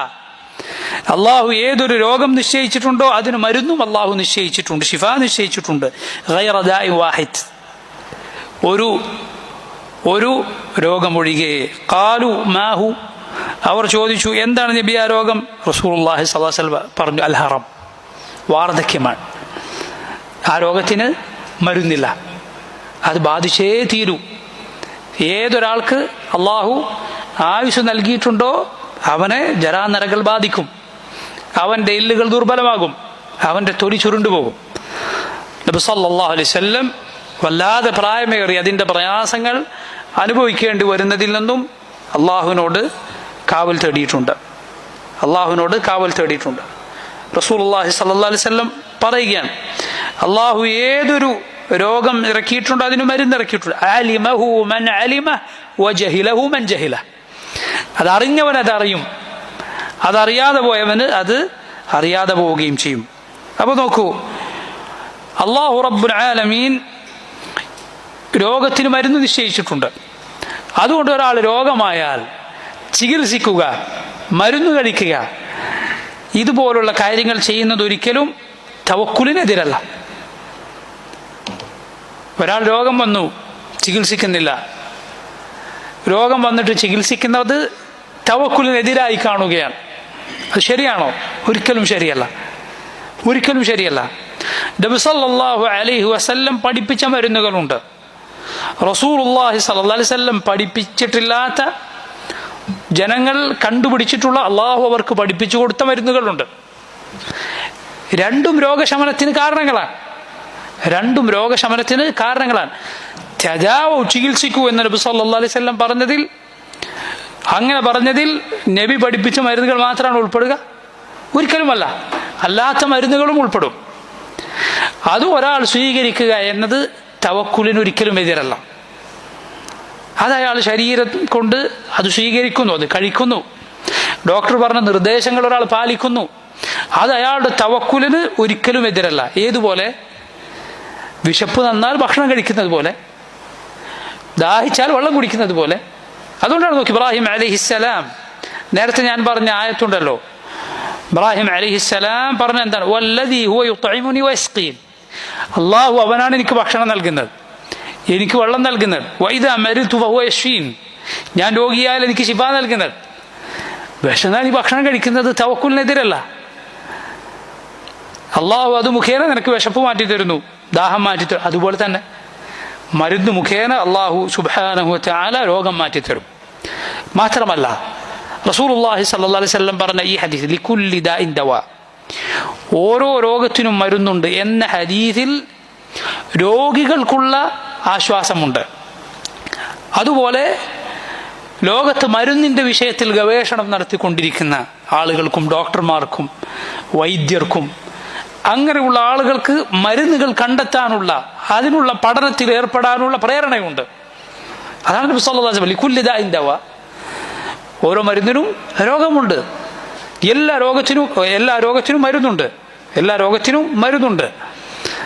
അള്ളാഹു ഏതൊരു രോഗം നിശ്ചയിച്ചിട്ടുണ്ടോ അതിന് മരുന്നും അള്ളാഹു നിശ്ചയിച്ചിട്ടുണ്ട്, ശിഫ നിശ്ചയിച്ചിട്ടുണ്ട്. ഗൈറ ദാഇ വാഹിദ്, ഒരു രോഗമൊഴികെ. ഖാലു മാഹു, അവർ ചോദിച്ചു എന്താണ് നബി ആ രോഗം? റസൂലുള്ളാഹി സ്വല്ലല്ലാഹു അലൈഹി വസല്ലം പറഞ്ഞു, അൽ ഹറം, വാർദ്ധക്യമാണ്. ആ രോഗത്തിന് മരുന്നില്ല, അത് ബാധിച്ചേ തീരൂ. ഏതൊരാൾക്ക് അള്ളാഹു ആയുസ് നൽകിയിട്ടുണ്ടോ അവനെ ജരാനരകൾ ബാധിക്കും, അവൻ്റെ എല്ലുകൾ ദുർബലമാകും, അവൻ്റെ തൊലി ചുരുണ്ടുപോകും. നബി സല്ലല്ലാഹു അലൈഹി വസല്ലം വല്ലാതെ പ്രായമേറി അതിൻ്റെ പ്രയാസങ്ങൾ അനുഭവിക്കേണ്ടി വരുന്നതിൽ നിന്നും അള്ളാഹുവിനോട് കാവൽ തേടിയിട്ടുണ്ട്, അള്ളാഹുവിനോട് കാവൽ തേടിയിട്ടുണ്ട്. റസൂലുള്ളാഹി സ്വല്ലല്ലാഹു അലൈഹി വസല്ലം പറയുകയാണ്, അള്ളാഹു ഏതൊരു രോഗം ഇറക്കിയിട്ടുണ്ടോ അതിന് മരുന്ന് ഇറക്കിയിട്ടുണ്ട്. അലിമഹു മൻ അലിമഹു വജഹിലഹു മൻ ജഹിലഹു, അതറിഞ്ഞവൻ അതറിയും, അതറിയാതെ പോയവന് അത് അറിയാതെ പോവുകയും ചെയ്യും. അപ്പോൾ നോക്കൂ, അല്ലാഹു റബ്ബുൽ ആലമീൻ രോഗത്തിന് മരുന്ന് നിശ്ചയിച്ചിട്ടുണ്ട്. അതുകൊണ്ട് ഒരാൾ രോഗമായാൽ ചികിത്സിക്കുക, മരുന്ന് കഴിക്കുക, ഇതുപോലുള്ള കാര്യങ്ങൾ ചെയ്യുന്നത് ഒരിക്കലും തവക്കുലിനെതിരല്ല. ഒരാൾ രോഗം വന്നു, ചികിത്സിക്കുന്നില്ല. രോഗം വന്നിട്ട് ചികിത്സിക്കുന്നത് തവക്കുലിനെതിരായി കാണുകയാണ്. അത് ശരിയാണോ? ഒരിക്കലും ശരിയല്ല, ഒരിക്കലും ശരിയല്ല. നബി സല്ലല്ലാഹു അലൈഹി വസല്ലം പഠിപ്പിച്ച മരുന്നുകളുണ്ട്. റസൂലുള്ളാഹി സ്വല്ലല്ലാഹു അലൈഹി വസല്ലം പഠിപ്പിച്ചിട്ടില്ലാത്ത, ജനങ്ങൾ കണ്ടുപിടിച്ചിട്ടുള്ള, അള്ളാഹു അവർക്ക് പഠിപ്പിച്ചു കൊടുത്ത മരുന്നുകളുണ്ട്. രണ്ടും രോഗശമനത്തിന് കാരണങ്ങളാണ്. രണ്ടും രോഗശമനത്തിന് കാരണങ്ങളാണ്. ചികിത്സിക്കൂ എന്ന് നബി സല്ലല്ലാഹു അലൈഹി വസല്ലം പറഞ്ഞതിൽ, അങ്ങനെ പറഞ്ഞതിൽ നബി പഠിപ്പിച്ച മരുന്നുകൾ മാത്രമാണ് ഉൾപ്പെടുക? ഒരിക്കലുമല്ല. അല്ലാത്ത മരുന്നുകളും ഉൾപ്പെടും. അത് ഒരാൾ സ്വീകരിക്കുക എന്നത് തവക്കുലിനൊരിക്കലും എതിരല്ല. അത് അയാൾ ശരീരം കൊണ്ട് അത് സ്വീകരിക്കുന്നു, അത് കഴിക്കുന്നു, ഡോക്ടർ പറഞ്ഞ നിർദ്ദേശങ്ങൾ ഒരാൾ പാലിക്കുന്നു, അത് അയാളുടെ തവക്കുലിന് ഒരിക്കലും എതിരല്ല. ഏതുപോലെ? വിശപ്പ് നന്നാൽ ഭക്ഷണം കഴിക്കുന്നത് പോലെ, ദാഹിച്ചാൽ വെള്ളം കുടിക്കുന്നത് പോലെ. അതുകൊണ്ടാണ് നോക്കി ഇബ്രാഹിം അലൈഹിസ്സലാം, നേരത്തെ ഞാൻ പറഞ്ഞ ആയത്തുണ്ടല്ലോ, ഇബ്രാഹിം അലൈഹിസ്സലാം പറഞ്ഞ എന്താണ്? വല്ലദീ ഹുവ യുത്ഇമുനി വയസ്ഖീൻ, അല്ലാഹു അവനാണ് എനിക്ക് ഭക്ഷണം നൽകുന്നത്, എനിക്ക് വെള്ളം നൽകുന്നത്. വഇദാ മരിതു ഫഹുവ യശ്ഫീൻ, ഞാൻ രോഗിയായാൽ എനിക്ക് ശിഫ നൽകുന്നത്. വിശന്നാൽ ഈ ഭക്ഷണം കഴിക്കുന്നത് തവക്കുലിനെതിരല്ല. അള്ളാഹു അത് മുഖേന നിനക്ക് വിശപ്പ് മാറ്റി തരുന്നു, ദാഹം മാറ്റി തരും. അതുപോലെ തന്നെ മരുന്ന് മുഖേന അള്ളാഹു സുബ്ഹാനഹു വതആല രോഗം മാറ്റിത്തരും. മാത്രമല്ല റസൂലുള്ളാഹി സ്വല്ലല്ലാഹു അലൈഹി വസല്ലം പറഞ്ഞ ഈ ഹദീസ്, ലികുല്ലി ദാഇൻ ദവാ, ഓരോ രോഗത്തിനും മരുന്നുണ്ട് എന്ന ഹദീസിൽ രോഗികൾക്കുള്ള ആശ്വാസമുണ്ട്. അതുപോലെ ലോകത്ത് മരുന്നിൻ്റെ വിഷയത്തിൽ ഗവേഷണം നടത്തിക്കൊണ്ടിരിക്കുന്ന ആളുകൾക്കും, ഡോക്ടർമാർക്കും, വൈദ്യർക്കും, അങ്ങനെയുള്ള ആളുകൾക്ക് മരുന്നുകൾ കണ്ടെത്താനുള്ള, അതിനുള്ള പഠനത്തിൽ ഏർപ്പെടാനുള്ള പ്രേരണയുണ്ട്. അതാണ് നബി സല്ലല്ലാഹു അലൈഹി വസല്ലം ലികുല്ലി ദാഇൻ ദവാ, ഓരോ മരുന്നിനും രോഗമുണ്ട്. എല്ലാ രോഗത്തിനും മരുന്നുണ്ട്. എല്ലാ രോഗത്തിനും മരുന്നുണ്ട്.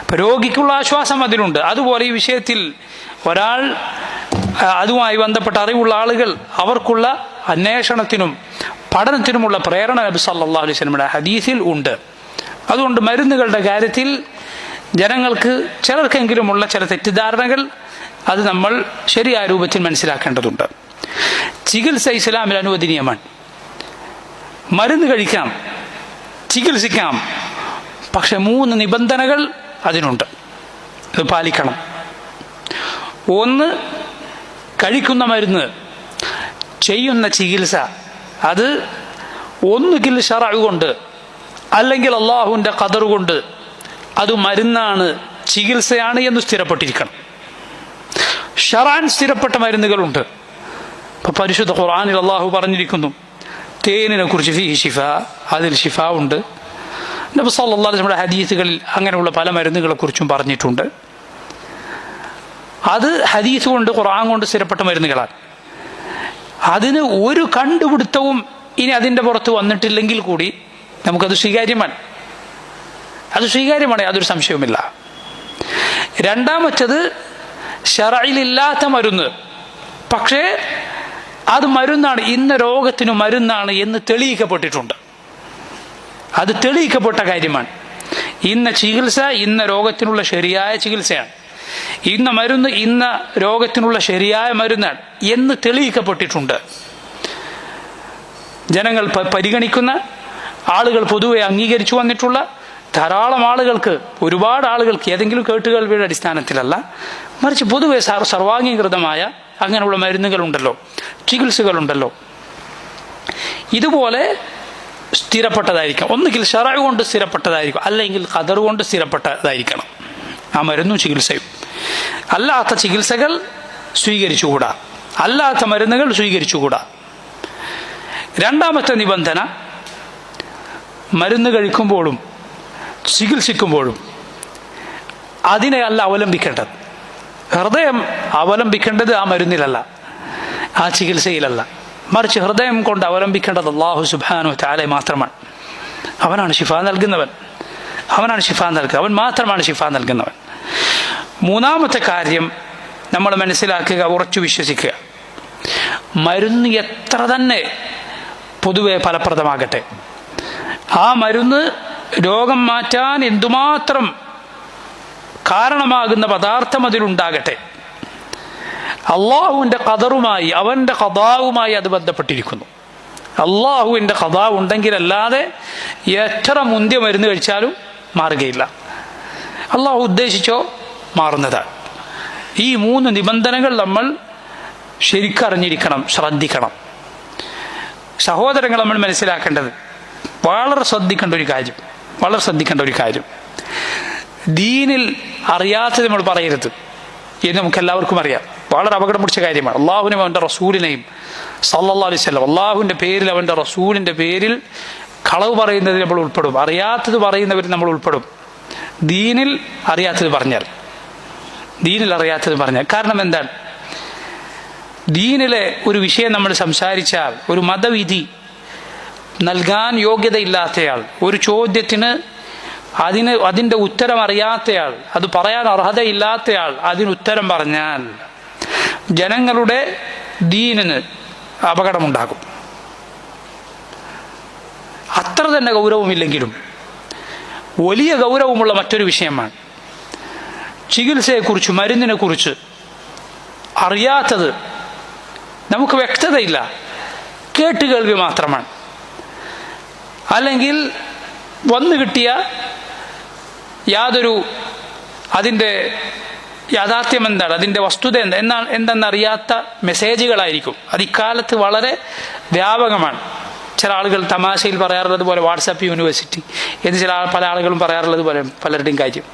ഇപ്പം രോഗിക്കുള്ള ആശ്വാസം അതിലുണ്ട്. അതുപോലെ ഈ വിഷയത്തിൽ ഒരാൾ, അതുമായി ബന്ധപ്പെട്ട അറിവുള്ള ആളുകൾ, അവർക്കുള്ള അന്വേഷണത്തിനും പഠനത്തിനുമുള്ള പ്രേരണ നബി സല്ലല്ലാഹു അലൈഹി വസല്ലമയുടെ ഹദീസിൽ ഉണ്ട്. അതുകൊണ്ട് മരുന്നുകളുടെ കാര്യത്തിൽ ജനങ്ങൾക്ക് ചിലർക്കെങ്കിലുമുള്ള ചില തെറ്റിദ്ധാരണകൾ, അത് നമ്മൾ ശരിയായ രൂപത്തിൽ മനസ്സിലാക്കേണ്ടതുണ്ട്. ചികിത്സ ഇസ്ലാമിൽ അനുവദനീയമാണ്. മരുന്ന് കഴിക്കാം, ചികിത്സിക്കാം. പക്ഷെ 3 നിബന്ധനകൾ അതിനുണ്ട്, അത് പാലിക്കണം. ഒന്ന്, കഴിക്കുന്ന മരുന്ന്, ചെയ്യുന്ന ചികിത്സ, അത് ഒന്നുകിൽ ശറഅ് കൊണ്ട് അല്ലെങ്കിൽ അള്ളാഹുവിൻ്റെ ഖദർ കൊണ്ട് അത് മരുന്നാണ്, ചികിത്സയാണ് എന്ന് സ്ഥിരപ്പെട്ടിരിക്കണം. ശറഅൻ സ്ഥിരപ്പെട്ട മരുന്നുകളുണ്ട്. ഇപ്പം പരിശുദ്ധ ഖുർആനിൽ അള്ളാഹു പറഞ്ഞിരിക്കുന്നു, തേനിനെ കുറിച്ച് ഫീഹി ശിഫാ, അതിൽ ശിഫ ഉണ്ട്. നബി സല്ലല്ലാഹു അലൈഹി വസല്ലം ഹദീസുകളിൽ അങ്ങനെയുള്ള പല മരുന്നുകളെ കുറിച്ചും പറഞ്ഞിട്ടുണ്ട്. അത് ഹദീസ് കൊണ്ട്, ഖുർആൻ കൊണ്ട് സ്ഥിരപ്പെട്ട മരുന്നുകളാണ്. അതിന് ഒരു കണ്ടുപിടുത്തവും ഇനി അതിൻ്റെ പുറത്ത് വന്നിട്ടില്ലെങ്കിൽ കൂടി നമുക്കത് സ്വീകാര്യമാണ്. അത് സ്വീകാര്യമാണ്, യാതൊരു സംശയവുമില്ല. രണ്ടാമത്തേത്, ശറഇലില്ലാത്ത മരുന്ന്, പക്ഷേ അത് മരുന്നാണ്, ഇന്ന രോഗത്തിന് മരുന്നാണ് എന്ന് തെളിയിക്കപ്പെട്ടിട്ടുണ്ട്. അത് തെളിയിക്കപ്പെട്ട കാര്യമാണ്. ഇന്ന ചികിത്സ ഇന്ന രോഗത്തിനുള്ള ശരിയായ ചികിത്സയാണ്, ഇന്ന മരുന്ന് ഇന്ന രോഗത്തിനുള്ള ശരിയായ മരുന്നാണ് എന്ന് തെളിയിക്കപ്പെട്ടിട്ടുണ്ട്. ജനങ്ങൾ പരിഗണിക്കുന്ന, ആളുകൾ പൊതുവെ അംഗീകരിച്ചു വന്നിട്ടുള്ള ധാരാളം ആളുകൾക്ക്, ഒരുപാട് ആളുകൾക്ക്, ഏതെങ്കിലും കേട്ടുകേൾവിയുടെ അടിസ്ഥാനത്തിലല്ല, മറിച്ച് പൊതുവെ സർവാംഗീകൃതമായ അങ്ങനെയുള്ള മരുന്നുകളുണ്ടല്ലോ, ചികിത്സകളുണ്ടല്ലോ. ഇതുപോലെ സ്ഥിരപ്പെട്ടതായിരിക്കും. ഒന്നുകിൽ ശറഅ് കൊണ്ട് സ്ഥിരപ്പെട്ടതായിരിക്കും, അല്ലെങ്കിൽ ഖദർ കൊണ്ട് സ്ഥിരപ്പെട്ടതായിരിക്കണം ആ മരുന്നും ചികിത്സയും. അല്ലാത്ത ചികിത്സകൾ സ്വീകരിച്ചുകൂടാ, അല്ലാത്ത മരുന്നുകൾ സ്വീകരിച്ചുകൂടാ. രണ്ടാമത്തെ നിബന്ധന, മരുന്ന് കഴിക്കുമ്പോഴും ചികിത്സിക്കുമ്പോഴും അതിനെ അല്ല അവലംബിക്കേണ്ടത്. ഹൃദയം അവലംബിക്കേണ്ടത് ആ മരുന്നിലല്ല, ആ ചികിത്സയിലല്ല, മറിച്ച് ഹൃദയം കൊണ്ട് അവലംബിക്കേണ്ടത് അല്ലാഹു സുബ്ഹാനഹു വ തആല മാത്രമാണ്. അവനാണ് ശിഫ നൽകുന്നവൻ. അവൻ മാത്രമാണ് ശിഫ നൽകുന്നവൻ. മൂന്നാമത്തെ കാര്യം നമ്മൾ മനസ്സിലാക്കുക, ഉറച്ചു വിശ്വസിക്കുക, മരുന്ന് എത്ര തന്നെ പൊതുവെ ഫലപ്രദമാകട്ടെ, ആ മരുന്ന് രോഗം മാറ്റാൻ എന്തുമാത്രം കാരണമാകുന്ന പദാർത്ഥം അതിലുണ്ടാകട്ടെ, അള്ളാഹുവിൻ്റെ ഖദറുമായി, അവൻ്റെ ഖദാവുമായി അത് ബന്ധപ്പെട്ടിരിക്കുന്നു. അള്ളാഹുവിൻ്റെ ഖദാവ് ഉണ്ടെങ്കിലല്ലാതെ എത്ര മുന്തിയ മരുന്ന് കഴിച്ചാലും മാറുകയില്ല. അള്ളാഹു ഉദ്ദേശിച്ചോ മാറുന്നതാണ്. ഈ 3 നിബന്ധനകൾ നമ്മൾ ശരിക്കറിഞ്ഞിരിക്കണം, ശ്രദ്ധിക്കണം. സഹോദരങ്ങൾ, നമ്മൾ മനസ്സിലാക്കേണ്ടത് വളരെ ശ്രദ്ധിക്കേണ്ട ഒരു കാര്യം, ദീനിൽ അറിയാത്തത് നമ്മൾ പറയരുത് എന്ന് നമുക്കെല്ലാവർക്കും അറിയാം. വളരെ അപകടം പിടിച്ച കാര്യമാണ്. അള്ളാഹുവിനും അവൻ്റെ റസൂലിനെയും സല്ലല്ലാഹു അലൈഹി വസല്ലം, അള്ളാഹുവിൻ്റെ പേരിൽ, അവൻ്റെ റസൂലിൻ്റെ പേരിൽ കളവ് പറയുന്നതിൽ നമ്മൾ ഉൾപ്പെടും, അറിയാത്തത് പറയുന്നവരിൽ നമ്മൾ ഉൾപ്പെടും. ദീനിൽ അറിയാത്തത് പറഞ്ഞാൽ കാരണം എന്താണ്? ദീനിലെ ഒരു വിഷയം നമ്മൾ സംസാരിച്ചാൽ, ഒരു മതവിധി നൽകാൻ യോഗ്യതയില്ലാത്തയാൾ, ഒരു ചോദ്യത്തിന് അതിൻ്റെ ഉത്തരം അറിയാത്തയാൾ, അത് പറയാൻ അർഹതയില്ലാത്തയാൾ അതിനുത്തരം പറഞ്ഞാൽ ജനങ്ങളുടെ ദീനിന് അപകടമുണ്ടാകും. അത്ര തന്നെ ഗൗരവമില്ലെങ്കിലും വലിയ ഗൗരവമുള്ള മറ്റൊരു വിഷയമാണ് ചികിത്സയെക്കുറിച്ച്, മരുന്നിനെക്കുറിച്ച് അറിയാത്തത്, നമുക്ക് വ്യക്തതയില്ല, കേട്ടുകേൾവി മാത്രമാണ്, അല്ലെങ്കിൽ വന്നു കിട്ടിയ അതിൻ്റെ യാഥാർത്ഥ്യം എന്താണ്, അതിൻ്റെ വസ്തുത എന്തെന്നറിയാത്ത മെസ്സേജുകളായിരിക്കും. അത് ഇക്കാലത്ത് വളരെ വ്യാപകമാണ്. ചില ആളുകൾ തമാശയിൽ പറയാറുള്ളത് പോലെ വാട്സാപ്പ് യൂണിവേഴ്സിറ്റി എന്ന് പല ആളുകളും പറയാറുള്ളത് പോലെ പലരുടെയും കാര്യം.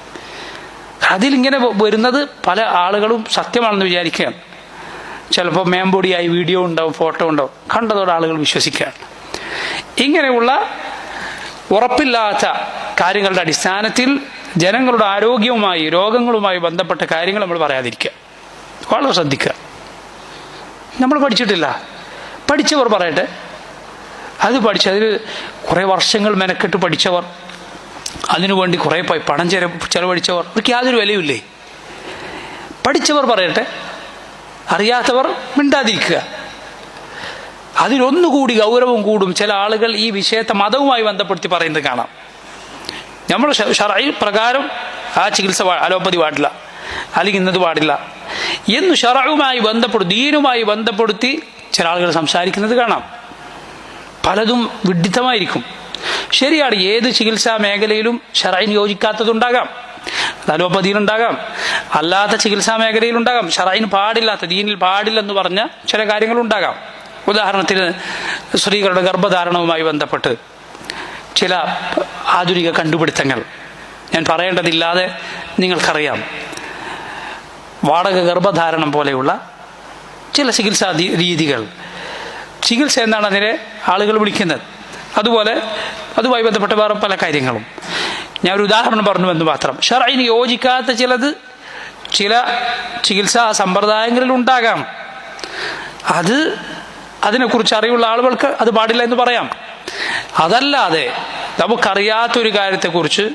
അതിലിങ്ങനെ വരുന്നത് പല ആളുകളും സത്യമാണെന്ന് വിചാരിക്കുകയാണ്. ചിലപ്പോൾ മേമ്പൊടിയായി വീഡിയോ ഉണ്ടാവും, ഫോട്ടോ ഉണ്ടാവും, കണ്ടതോടെ ആളുകൾ വിശ്വസിക്കുകയാണ്. ഇങ്ങനെയുള്ള ഉറപ്പില്ലാത്ത കാര്യങ്ങളുടെ അടിസ്ഥാനത്തിൽ ജനങ്ങളുടെ ആരോഗ്യവുമായി, രോഗങ്ങളുമായി ബന്ധപ്പെട്ട കാര്യങ്ങൾ നമ്മൾ പറയാതിരിക്കുക, വളരെ ശ്രദ്ധിക്കുക. നമ്മൾ പഠിച്ചിട്ടില്ല, പഠിച്ചവർ പറയട്ടെ. അതിൽ കുറേ വർഷങ്ങൾ മെനക്കെട്ട് പഠിച്ചവർ, അതിനുവേണ്ടി കുറേ പണം ചെലവഴിച്ചവർ, അവർക്ക് യാതൊരു വിലയുമില്ലേ? പഠിച്ചവർ പറയട്ടെ, അറിയാത്തവർ മിണ്ടാതിരിക്കുക. അതിലൊന്നുകൂടി ഗൗരവം കൂടും. ചില ആളുകൾ ഈ വിഷയത്തെ മതവുമായി ബന്ധപ്പെടുത്തി പറയുന്നത് കാണാം. നമ്മൾ ശർഈ പ്രകാരം ആ ചികിത്സ അലോപ്പതി പാടില്ല, അല്ലെങ്കിൽ ഇന്നത് പാടില്ല എന്ന് ശർഉമായി ദീനുമായി ബന്ധപ്പെടുത്തി ചില ആളുകൾ സംസാരിക്കുന്നത് കാണാം. പലതും വിഡ്ഢിത്തമായിരിക്കും. ശരിയാണ്, ഏത് ചികിത്സാ മേഖലയിലും ശർഈന് യോജിക്കാത്തതുണ്ടാകാം, അലോപ്പതിയിലുണ്ടാകാം, അല്ലാത്ത ചികിത്സാ മേഖലയിലുണ്ടാകാം. ശർഈന് പാടില്ലാത്ത, ദീനിൽ പാടില്ലെന്ന് പറഞ്ഞ ചില കാര്യങ്ങളുണ്ടാകാം. ഉദാഹരണത്തിന് സ്ത്രീകളുടെ ഗർഭധാരണവുമായി ബന്ധപ്പെട്ട് ചില ആധുനിക കണ്ടുപിടുത്തങ്ങൾ ഞാൻ പറയേണ്ടതില്ലാതെ നിങ്ങൾക്കറിയാം. വാടക ഗർഭധാരണം പോലെയുള്ള ചില ചികിത്സാ രീതികൾ, ചികിത്സ എന്നാണ് അതിനെ ആളുകൾ വിളിക്കുന്നത്. അതുപോലെ അതുമായി ബന്ധപ്പെട്ട വേറെ പല കാര്യങ്ങളും ഞാൻ ഒരു ഉദാഹരണം പറഞ്ഞുവെന്ന് മാത്രം. ശർഈന് യോജിക്കാത്ത ചില ചികിത്സാ സമ്പ്രദായങ്ങളിൽ ഉണ്ടാകാം. അതിനെക്കുറിച്ച് അറിവുള്ള ആളുകൾക്ക് അത് പാടില്ല എന്ന് പറയാം. അതല്ലാതെ നമുക്കറിയാത്തൊരു കാര്യത്തെക്കുറിച്ച്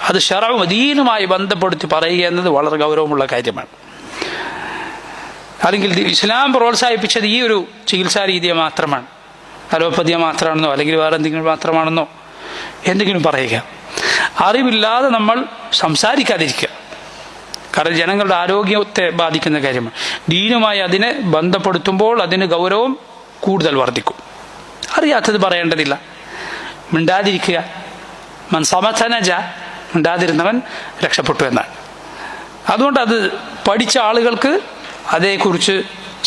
അത് ശർഉം ദീനുമായി ബന്ധപ്പെടുത്തി പറയുക എന്നത് വളരെ ഗൗരവമുള്ള കാര്യമാണ്. അല്ലെങ്കിൽ ഇസ്ലാം പ്രോത്സാഹിപ്പിച്ചത് ഈ ഒരു ചികിത്സാ രീതിയെ മാത്രമാണ്, അലോപ്പതിയെ മാത്രമാണെന്നോ അല്ലെങ്കിൽ വേറെ എന്തെങ്കിലും മാത്രമാണെന്നോ എന്തെങ്കിലും പറയുക. അറിവില്ലാതെ നമ്മൾ സംസാരിക്കാതിരിക്കുക. കാരണം ജനങ്ങളുടെ ആരോഗ്യത്തെ ബാധിക്കുന്ന കാര്യമാണ്. ദീനുമായി അതിനെ ബന്ധപ്പെടുത്തുമ്പോൾ അതിന് ഗൗരവം കൂടുതൽ വർദ്ധിക്കും. അറിയാത്തത് പറയേണ്ടതില്ല, മിണ്ടാതിരിക്കുക. മൻ സമത നജ, മിണ്ടാതിരുന്നവൻ രക്ഷപ്പെട്ടു എന്നാണ്. അതുകൊണ്ട് അത് പഠിച്ച ആളുകൾക്ക് അതേക്കുറിച്ച്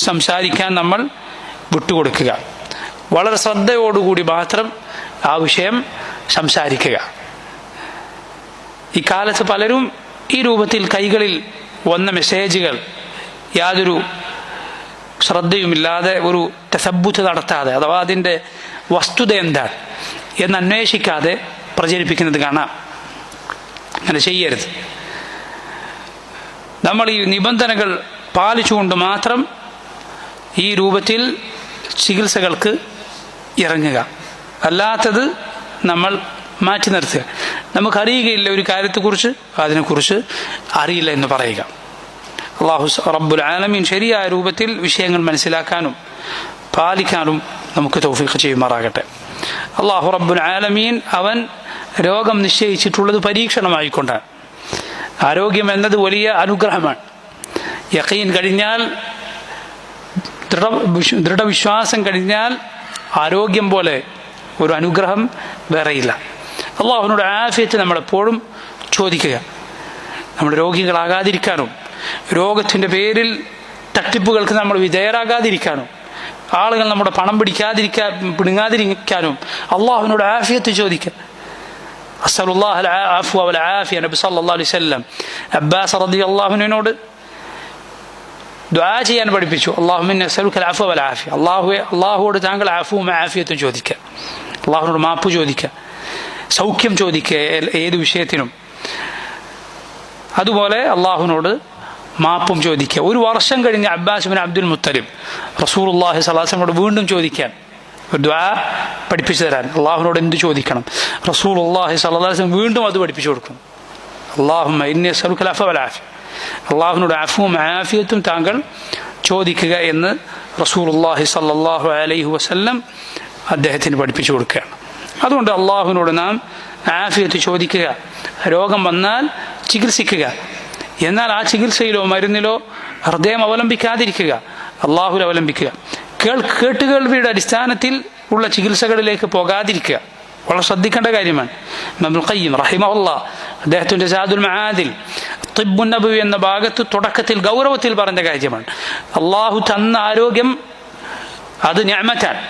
സംസാരിക്കാൻ നമ്മൾ വിട്ടുകൊടുക്കുക. വളരെ ശ്രദ്ധയോടുകൂടി മാത്രം ആ വിഷയം സംസാരിക്കുക. ഇക്കാലത്ത് പലരും ഈ രൂപത്തിൽ കൈകളിൽ വന്ന മെസ്സേജുകൾ യാതൊരു ശ്രദ്ധയുമില്ലാതെ, ഒരു തസബ്ബുത്ത് നടത്താതെ, അഥവാ അതിൻ്റെ വസ്തുത എന്താണ് എന്ന് അന്വേഷിക്കാതെ പ്രചരിപ്പിക്കുന്നത് കാണാം. അങ്ങനെ ചെയ്യരുത്. നമ്മൾ ഈ നിബന്ധനകൾ പാലിച്ചുകൊണ്ട് മാത്രം ഈ രൂപത്തിൽ ചികിത്സകൾക്ക് ഇറങ്ങുക. അല്ലാത്തത് നമ്മൾ മാറ്റി നിർത്തുക. നമുക്കറിയുകയില്ല ഒരു കാര്യത്തെക്കുറിച്ച്, അതിനെക്കുറിച്ച് അറിയില്ല എന്ന് പറയുക. അല്ലാഹു റബ്ബുൽ ആലമീൻ ശരിയായ രൂപത്തിൽ വിഷയങ്ങൾ മനസ്സിലാക്കാനും പാലിക്കാനും നമുക്ക് തൗഫീഖ് ചെയ്യുമാറാകട്ടെ. അല്ലാഹു റബ്ബുൽ ആലമീൻ അവൻ രോഗം നിശ്ചയിച്ചിട്ടുള്ളത് പരീക്ഷണമായിക്കൊണ്ടാണ്. ആരോഗ്യം എന്നത് വലിയ അനുഗ്രഹമാണ്. യഖീൻ കഴിഞ്ഞാൽ, ദൃഢവിശ്വാസം കഴിഞ്ഞാൽ ആരോഗ്യം പോലെ ഒരു അനുഗ്രഹം വേറെയില്ല. അള്ളാഹുവിനോട് ആഫിയത്ത് നമ്മളെപ്പോഴും ചോദിക്കുക. നമ്മൾ രോഗികളാകാതിരിക്കാനും രോഗത്തിൻ്റെ പേരിൽ തട്ടിപ്പുകൾക്ക് നമ്മൾ വിധേയരാകാതിരിക്കാനും ആളുകൾ നമ്മുടെ പണം പിടുങ്ങാതിരിക്കാനും അള്ളാഹുവിനോട് ആഫിയത്ത് ചോദിക്കുക. അസ്സലുല്ലാഹൽ അഫ്വ വൽ ആഫിയ. നബി സല്ലല്ലാഹു അലൈഹി വസല്ലം അബ്ബാസ് റളിയല്ലാഹു അൻഹുവിനോട് ദുആ ചെയ്യാൻ പഠിപ്പിച്ചു. അല്ലാഹുമ്മ ഇന്നി അസ്അലുക്കൽ അഫ്വ വൽ ആഫിയ. അള്ളാഹുവോട് താങ്കൾ അഫ്വും ആഫിയത്തും ചോദിക്കുക. അള്ളാഹുവിനോട് മാപ്പ് ചോദിക്കുക, സൗഖ്യം ചോദിക്കുക ഏത് വിഷയത്തിനും. അതുപോലെ അള്ളാഹുവിനോട് മാപ്പും ചോദിക്കുക. ഒരു വർഷം കഴിഞ്ഞ് അബ്ബാസ് ബിൻ അബ്ദുൽ മുത്തലിബ് റസൂലുള്ളാഹി സ്വല്ലല്ലാഹു അലൈഹി വസല്ലമയോട് വീണ്ടും ചോദിക്കാൻ, ഒരു ദുആ പഠിപ്പിച്ചു തരാൻ അള്ളാഹുവിനോട് എന്ത് ചോദിക്കണം. റസൂലുള്ളാഹി സ്വല്ലല്ലാഹു അലൈഹി വസല്ലം വീണ്ടും അത് പഠിപ്പിച്ചു കൊടുക്കും. അല്ലാഹുമ്മ ഇന്നി അസ്അലുക്കൽ അഫ്വ വൽ ആഫിയ. അള്ളാഹുവിനോട് അഫ്വും ആഫിയത്തും താങ്കൾ ചോദിക്കുക എന്ന് റസൂലുള്ളാഹി സ്വല്ലല്ലാഹു അലൈഹി വസല്ലം അദ്ദേഹത്തിന് പഠിപ്പിച്ചു കൊടുക്കുകയാണ്. അതുകൊണ്ട് അള്ളാഹുവിനോട് നാം ആഫിയത്ത് ചോദിക്കുക, രോഗം വന്നാൽ ചികിത്സിക്കുക. എന്നാൽ ആ ചികിത്സയിലോ മരുന്നിലോ ഹൃദയം അവലംബിക്കാതിരിക്കുക, അള്ളാഹുൽ അവലംബിക്കുക. കേട്ടുകേൾവിയുടെ അടിസ്ഥാനത്തിൽ ഉള്ള ചികിത്സകളിലേക്ക് പോകാതിരിക്കുക. വളരെ ശ്രദ്ധിക്കേണ്ട കാര്യമാണ്. ഇബ്നുൽ ഖയ്യിം റഹിമഹുല്ലാഹ് അദ്ദേഹത്തിൻ്റെ സാദുൽ മആദിൽ തിബ്ബുൻ നബവി എന്ന ഭാഗത്ത് തുടക്കത്തിൽ ഗൗരവത്തിൽ പറഞ്ഞ കാര്യമാണ്. അള്ളാഹു തന്ന ആരോഗ്യം അത് നിഅമത്താണ്.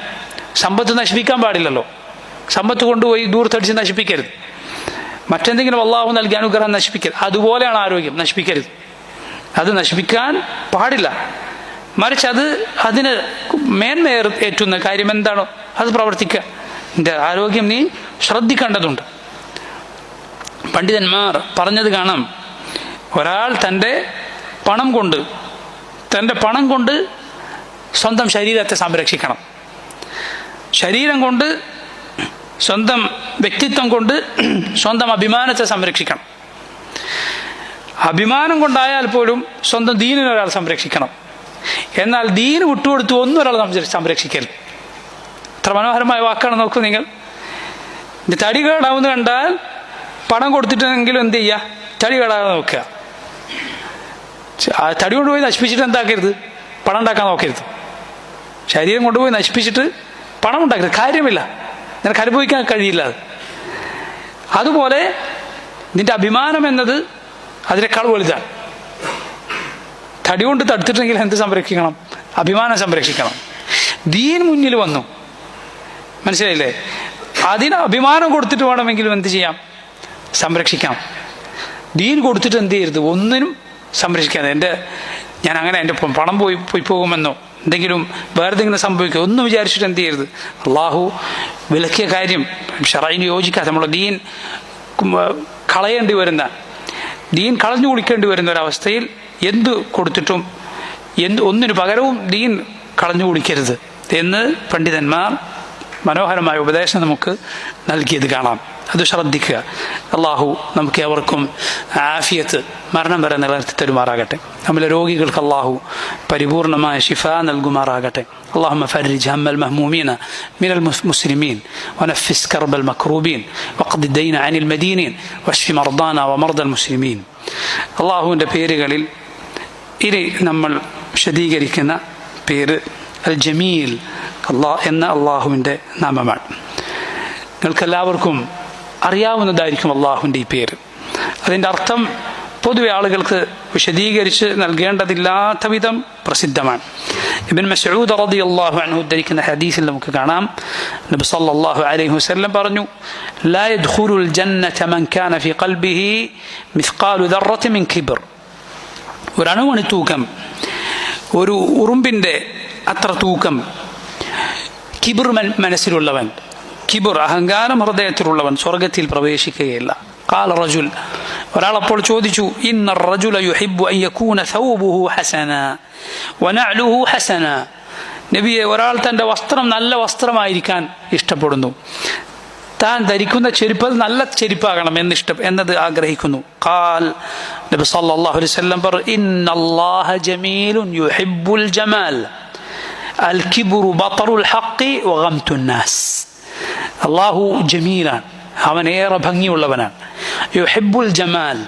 സമ്പത്ത് നശിപ്പിക്കാൻ പാടില്ലല്ലോ. സമ്പത്ത് കൊണ്ടുപോയി ദൂർത്തടിച്ച് നശിപ്പിക്കരുത്. മറ്റെന്തെങ്കിലും അള്ളാഹു നൽകിയ അനുഗ്രഹം നശിപ്പിക്കരുത്. അതുപോലെയാണ് ആരോഗ്യം, നശിപ്പിക്കരുത്. അത് നശിപ്പിക്കാൻ പാടില്ല. മറിച്ച് അതിന് മേന്മയേറ്റുന്ന കാര്യം എന്താണോ അത് പ്രവർത്തിക്കുക. നിന്റെ ആരോഗ്യം നീ ശ്രദ്ധിക്കേണ്ടതുണ്ട്. പണ്ഡിതന്മാർ പറഞ്ഞത് കാണാം, ഒരാൾ തൻ്റെ പണം കൊണ്ട് സ്വന്തം ശരീരത്തെ സംരക്ഷിക്കണം. ശരീരം കൊണ്ട്, സ്വന്തം വ്യക്തിത്വം കൊണ്ട് സ്വന്തം അഭിമാനത്തെ സംരക്ഷിക്കണം. അഭിമാനം കൊണ്ടായാൽ പോലും സ്വന്തം ദീനിനെ ഒരാൾ സംരക്ഷിക്കണം. എന്നാൽ ദീന് വിട്ടുകൊടുത്ത് ഒന്നും ഒരാൾ സംരക്ഷിക്കരുത്. എത്ര മനോഹരമായ വാക്കാണ്. നോക്കൂ നിങ്ങൾ. തടി കേടാവുന്ന കണ്ടാൽ പണം കൊടുത്തിട്ടെങ്കിലും എന്ത് ചെയ്യുക, തടി കേടാകാതെ നോക്കുക. തടി കൊണ്ടുപോയി നശിപ്പിച്ചിട്ട് എന്താക്കരുത്, പണം ഉണ്ടാക്കാൻ നോക്കരുത്. ശരീരം കൊണ്ടുപോയി നശിപ്പിച്ചിട്ട് പണം ഉണ്ടാക്കരുത്. കാര്യമില്ല, നിനക്ക് അനുഭവിക്കാൻ കഴിയില്ല. അതുപോലെ നിന്റെ അഭിമാനം എന്നത് അതിനേക്കാൾ വലുതാണ്. തടി കൊണ്ട് തടുത്തിട്ടെങ്കിൽ എന്ത് സംരക്ഷിക്കണം, അഭിമാനം സംരക്ഷിക്കണം. ദീൻ മുന്നിൽ വന്നു, മനസ്സിലായില്ലേ? അതിന് അഭിമാനം കൊടുത്തിട്ട് വേണമെങ്കിലും എന്ത് ചെയ്യാം, സംരക്ഷിക്കാം. ദീൻ കൊടുത്തിട്ട് എന്ത് ചെയ്യരുത്, ഒന്നിനും സംരക്ഷിക്കാതെ ഞാൻ അങ്ങനെ എൻ്റെ പണം പോയി പോകുമെന്നോ എന്തെങ്കിലും വേറെ എന്തെങ്കിലും സംഭവിക്കുക ഒന്നും വിചാരിച്ചിട്ട് എന്ത് ചെയ്യരുത്. അള്ളാഹു വിലക്കിയ കാര്യം ശറഈന് യോജിക്കാതെ നമ്മളെ ദീൻ കളഞ്ഞു കുടിക്കേണ്ടി വരുന്ന ഒരവസ്ഥയിൽ എന്ത് കൊടുത്തിട്ടും ഒന്നിനു പകരവും ദീൻ കളഞ്ഞു കുടിക്കരുത് എന്ന് പണ്ഡിതന്മാർ മനോഹരമായ ഉപദേശം നമുക്ക് നൽകിയത് കാണാം. അത് ശ്രദ്ധിക്കുക. അള്ളാഹു നമുക്ക് ഏവർക്കും ആഫിയത്ത് മരണം വരെ നിലനിർത്തി തരുമാറാകട്ടെ. നമ്മളെ രോഗികൾക്ക് അള്ളാഹു പരിപൂർണമായ ശിഫ നൽകുമാറാകട്ടെ. اللهم فرج هم المهمومين من المسلمين ونفس كرب المكروبين واقض الدين عن المدينين واشف مرضانا ومرضى المسلمين. അള്ളാഹുവിൻ്റെ പേരുകളിൽ ഇനി നമ്മൾ വിശദീകരിക്കുന്ന പേര് അൽ ജമീൽ എന്ന അള്ളാഹുവിൻ്റെ നാമമാണ്. നിങ്ങൾക്കെല്ലാവർക്കും അറിയാവുന്നതായിരിക്കും അള്ളാഹുവിൻ്റെ ഈ പേര്. അതിൻ്റെ അർത്ഥം പൊതുവെ ആളുകൾക്ക് വിശദീകരിച്ച് നൽകേണ്ടതില്ലാത്ത വിധം പ്രസിദ്ധമാണ്. ഇബ്നു മസ്ഊദ് റളിയല്ലാഹു അൻഹു ഉദ്ധരിക്കുന്ന ഹദീസിൽ നമുക്ക് കാണാം, നബി സല്ലല്ലാഹു അലൈഹി വസല്ലം പറഞ്ഞു, ലാ യദ്ഖുലുൽ ജന്നത മൻ കാന ഫീ ഖൽബിഹി മിസ്ഖാലു ദർറത്തിൻ മിൻ കിബ്ർ. ഒരു അണുമണി തൂക്കം, ഒരു ഉറുമ്പിൻ്റെ അത്ര തൂക്കം കിബിർ മനസ്സിലുള്ളവൻ, കിബിർ അഹങ്കാരം ഹൃദയത്തിലുള്ളവൻ സ്വർഗത്തിൽ പ്രവേശിക്കുകയില്ല. ഖാല റജുൽ, ഒരാളപ്പോൾ ചോദിച്ചു, ഇന്ന റജുല യുഹിബ്ബു അൻ യകൂന സൗബുഹു ഹസന വനഅലുഹു ഹസന. നബിയെ, ഒരാൾ തൻ്റെ വസ്ത്രം നല്ല വസ്ത്രമായിരിക്കാൻ ഇഷ്ടപ്പെടുന്നു, താൻ ധരിക്കുന്ന ചെരുപ്പ് അത് നല്ല ചെരുപ്പാകണം എന്നത് ആഗ്രഹിക്കുന്നു. ഖാൽ നബി സല്ലല്ലാഹു അലൈഹി വസല്ലം പറഞ്ഞു, ഇന്നല്ലാഹ ജമീലുൻ യുഹിബ്ബുൽ ജമാൽ അൽ കിബ്റു ബത്റുൽ ഹഖ് വഗംതുൻ നാസ്. അല്ലാഹു ജമീലാണ്, അവൻ ഏറെ ഭംഗിയുള്ളവനാണ്. യുഹിബ്ബുൽ ജമാൽ,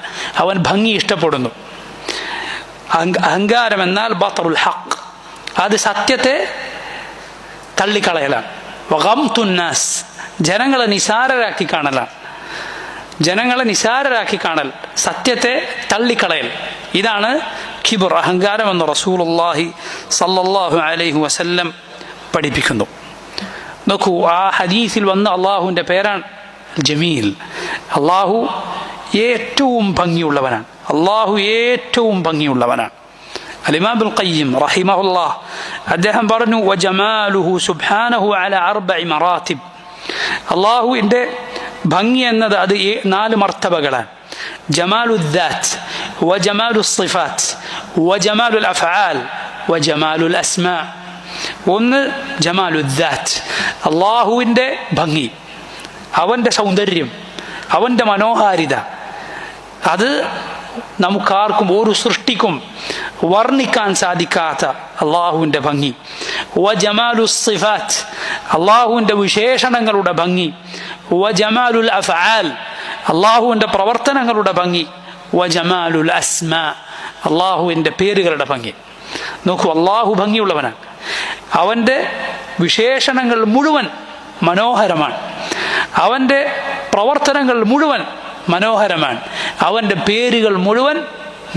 അവൻ ഭംഗി ഇഷ്ടപ്പെടുന്നു. അഹങ്കാരം എന്നാൽ ബത്റുൽ ഹഖ്, അത് സത്യത്തെ തള്ളിക്കളയലാണ്. വഗംതുൻ നാസ്, ജനങ്ങളെ നിസാരരാക്കി കാണലാണ്. ജനങ്ങളെ നിസാരരാക്കി കാണൽ, സത്യത്തെ തള്ളിക്കളയൽ, ഇതാണ് കിബർ, അഹങ്കാരം എന്ന് റസൂലുള്ളാഹി സല്ലല്ലാഹു അലൈഹി വസല്ലം പഠിപ്പിക്കുന്നു. നോക്കൂ, ആ ഹദീസിൽ വന്ന അള്ളാഹുവിൻ്റെ പേരാണ് ജമീൽ. അള്ളാഹു ഏറ്റവും ഭംഗിയുള്ളവനാണ്. അള്ളാഹു ഏറ്റവും ഭംഗിയുള്ളവനാണ്. അൽ-ഇമാം ഇബ്നുൽ ഖയ്യിം റഹിമഹുല്ലാഹ് അദ്ദേഹം പറഞ്ഞു, വജമാലുഹു സുബ്ഹാനഹു അലാ അർബഇ മറാത്തിബ്. അള്ളാഹുവിൻ്റെ ഭംഗി എന്നത് അത് 4 മർത്തബകളാണ്. ജമാലുൽ ദാത്ത് വജമാലുൽ സിഫാത്ത് വജമാലുൽ അഫ്ആൽ വജമാലുൽ അസ്മാ. ഒന്ന് ജമാലുൽ ദാത്ത്, അള്ളാഹുവിൻ്റെ ഭംഗി, അവൻ്റെ സൗന്ദര്യം, അവൻ്റെ മനോഹാരിത, അത് നമുക്കാർക്കും ഒരു സൃഷ്ടിക്കും വർണ്ണിക്കാൻ സാധിക്കാത്ത അള്ളാഹുവിൻ്റെ ഭംഗി. വജമാലുൽ സിഫാത്ത്, അള്ളാഹുവിൻ്റെ വിശേഷണങ്ങളുടെ ഭംഗി. വജമാലുൽ അഫ്ആൽ, അള്ളാഹുവിൻ്റെ പ്രവർത്തനങ്ങളുടെ ഭംഗി. വജമാലുൽ അസ്മാ, അള്ളാഹുവിൻ്റെ പേരുകളുടെ ഭംഗി. നോക്കൂ, അള്ളാഹു ഭംഗിയുള്ളവനാണ്. അവൻ്റെ വിശേഷണങ്ങൾ മുഴുവൻ മനോഹരമാണ്, അവൻ്റെ പ്രവർത്തനങ്ങൾ മുഴുവൻ മനോഹരമാണ്, അവൻ്റെ പേരുകൾ മുഴുവൻ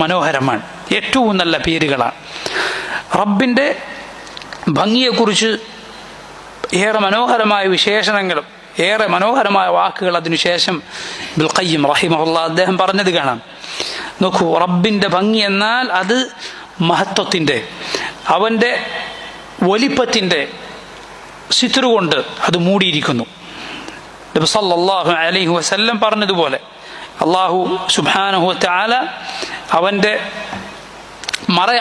മനോഹരമാണ്, ഏറ്റവും നല്ല പേരുകളാണ്. റബ്ബിൻ്റെ ഭംഗിയെക്കുറിച്ച് ഏറെ മനോഹരമായ വിശേഷണങ്ങളും ഏറെ മനോഹരമായ വാക്കുകൾ അതിനുശേഷം ഇബ്നുൽ ഖയ്യിം റഹിമഹുല്ലാഹ് അദ്ദേഹം പറഞ്ഞത് കാണാം. നോക്കൂ, റബ്ബിൻ്റെ ഭംഗി എന്നാൽ അത് മഹത്വത്തിൻ്റെ, അവൻ്റെ വലിപ്പത്തിൻ്റെ സിത്റുകൊണ്ട് അത് മൂടിയിരിക്കുന്നു. നബി സല്ലല്ലാഹു അലൈഹി വസല്ലം പറഞ്ഞതുപോലെ അല്ലാഹു സുബ്ഹാനഹു വ തആല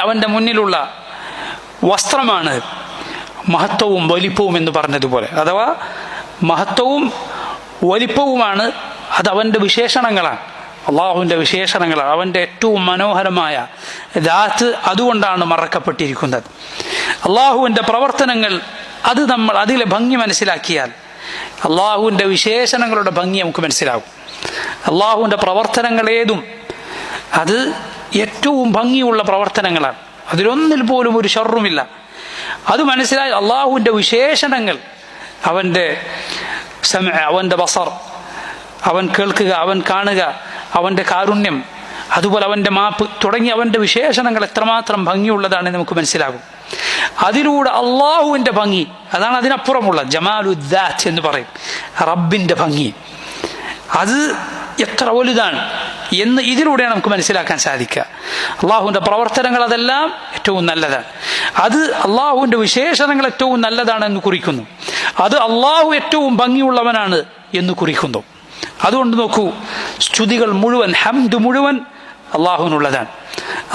അവൻ്റെ മുന്നിലുള്ള വസ്ത്രമാണ് മഹത്വവും വലിപ്പവും എന്ന് പറഞ്ഞതുപോലെ, അഥവാ മഹത്വവും വലിപ്പവുമാണ് അത് അവൻ്റെ വിശേഷണങ്ങളാണ്, അള്ളാഹുവിൻ്റെ വിശേഷണങ്ങളാണ്. അവൻ്റെ ഏറ്റവും മനോഹരമായ ദാത്ത് അതുകൊണ്ടാണ് മറക്കപ്പെട്ടിരിക്കുന്നത്. അള്ളാഹുവിൻ്റെ പ്രവർത്തനങ്ങൾ അത് നമ്മൾ അതിലെ ഭംഗി മനസ്സിലാക്കിയാൽ അള്ളാഹുവിൻ്റെ വിശേഷണങ്ങളുടെ ഭംഗി നമുക്ക് മനസ്സിലാകും. അള്ളാഹുവിൻ്റെ പ്രവർത്തനങ്ങൾ ഏതും അത് ഏറ്റവും ഭംഗിയുള്ള പ്രവർത്തനങ്ങളാണ്, അതിലൊന്നിൽ പോലും ഒരു ഷർറുമില്ല. അത് മനസ്സിലായി അള്ളാഹുവിൻ്റെ വിശേഷണങ്ങൾ, അവൻ്റെ സമഅ, അവൻ്റെ ബസർ, അവൻ കേൾക്കുക, അവൻ കാണുക, അവൻ്റെ കാരുണ്യം, അതുപോലെ അവൻ്റെ മാപ്പ് തുടങ്ങി അവൻ്റെ വിശേഷണങ്ങൾ എത്രമാത്രം ഭംഗിയുള്ളതാണ് നമുക്ക് മനസ്സിലാകും. അതിലൂടെ അള്ളാഹുവിൻ്റെ ഭംഗി, അതാണ് അതിനപ്പുറമുള്ള ജമാലുദ്ദാത്ത് എന്ന് പറയും, റബ്ബിൻ്റെ ഭംഗി, അത് എത്ര വലുതാണ് എന്ന് ഇതിലൂടെയാണ് നമുക്ക് മനസ്സിലാക്കാൻ സാധിക്കുക. അള്ളാഹുവിൻ്റെ പ്രവർത്തനങ്ങൾ അതെല്ലാം ഏറ്റവും നല്ലതാണ്, അത് അള്ളാഹുവിൻ്റെ വിശേഷണങ്ങൾ ഏറ്റവും നല്ലതാണെന്ന് കുറിക്കുന്നു, അത് അള്ളാഹു ഏറ്റവും ഭംഗിയുള്ളവനാണ് എന്ന് കുറിക്കുന്നു. അതുകൊണ്ട് നോക്കൂ, സ്തുതികൾ മുഴുവൻ, ഹംദ് മുഴുവൻ അള്ളാഹുവിനുള്ളതാണ്.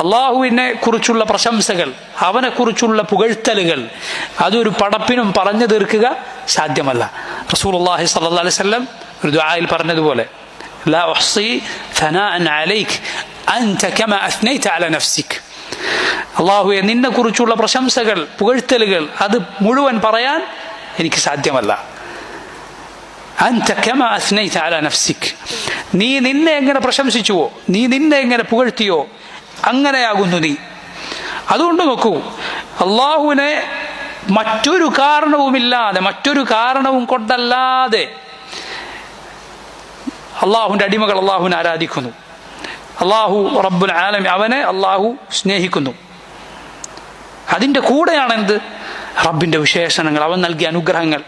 അള്ളാഹുവിനെ കുറിച്ചുള്ള പ്രശംസകൾ, അവനെക്കുറിച്ചുള്ള പുകഴ്ത്തലുകൾ അതൊരു പടപ്പിനും പറഞ്ഞു തീർക്കുക സാധ്യമല്ല. റസൂലുള്ളാഹി സ്വല്ലല്ലാഹു അലൈഹി വസല്ലം ഒരു ദുആയിൽ പറഞ്ഞതുപോലെ, ലാ ഉഹ്സി സനാഅൻ അലൈക് അൻത കമാ അസ്നൈത അലാ നഫ്സിക്. അള്ളാഹുവെ, നിന്നെ കുറിച്ചുള്ള പ്രശംസകൾ, പുകഴ്ത്തലുകൾ അത് മുഴുവൻ പറയാൻ എനിക്ക് സാധ്യമല്ല. അൻത കമാ അസ്നൈത അലാ നഫ്സിക്, നീ നിന്നെ എങ്ങനെ പ്രശംസിച്ചുവോ, നീ നിന്നെ എങ്ങനെ പുകഴ്ത്തിയോ അങ്ങനെയാകുന്നു നീ. അതുകൊണ്ട് നോക്കൂ, അള്ളാഹുവിനെ മറ്റൊരു കാരണവുമില്ലാതെ, മറ്റൊരു കാരണവും കൊണ്ടല്ലാതെ അള്ളാഹുവിൻ്റെ അടിമകൾ അള്ളാഹുവിനെ ആരാധിക്കുന്നു. അള്ളാഹു റബ്ബുൽ ആലമീൻ, അവനെ അള്ളാഹു സ്നേഹിക്കുന്നു. അതിൻ്റെ കൂടെയാണ് എന്ത്? റബ്ബിൻ്റെ വിശേഷണങ്ങൾ, അവൻ നൽകിയ അനുഗ്രഹങ്ങൾ.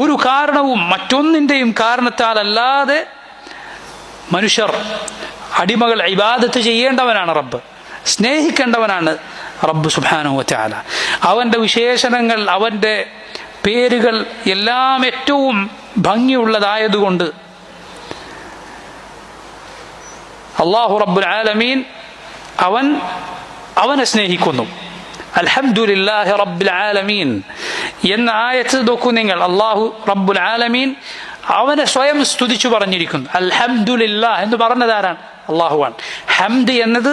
ഒരു കാരണവും മറ്റൊന്നിൻ്റെയും കാരണത്താലല്ലാതെ മനുഷ്യർ, അടിമകൾ ഇബാദത്ത് ചെയ്യേണ്ടവനാണ് റബ്ബ്, സ്നേഹിക്കേണ്ടവനാണ് റബ്ബ് സുബ്ഹാനഹു വ തആല. അവൻ്റെ വിശേഷണങ്ങൾ, അവൻ്റെ പേരുകൾ എല്ലാം ഏറ്റവും ഭംഗിയുള്ളതായതുകൊണ്ട് അല്ലാഹു റബ്ബുൽ ആലമീൻ അവനെ സ്നേഹിക്കുന്നു. അൽഹംദുലില്ലാഹി റബ്ബിൽ ആലമീൻ എന്ന ആയത്ത് നോക്കൂ നിങ്ങൾ. അല്ലാഹു റബ്ബുൽ ആലമീൻ അവനെ സ്വയം സ്തുതിച്ചു പറഞ്ഞിരിക്കുന്നു. അൽഹംദുലില്ലാഹ് എന്ന് പറഞ്ഞതാരാണ്? അള്ളാഹുവാണ്. ഹംദ് എന്നത്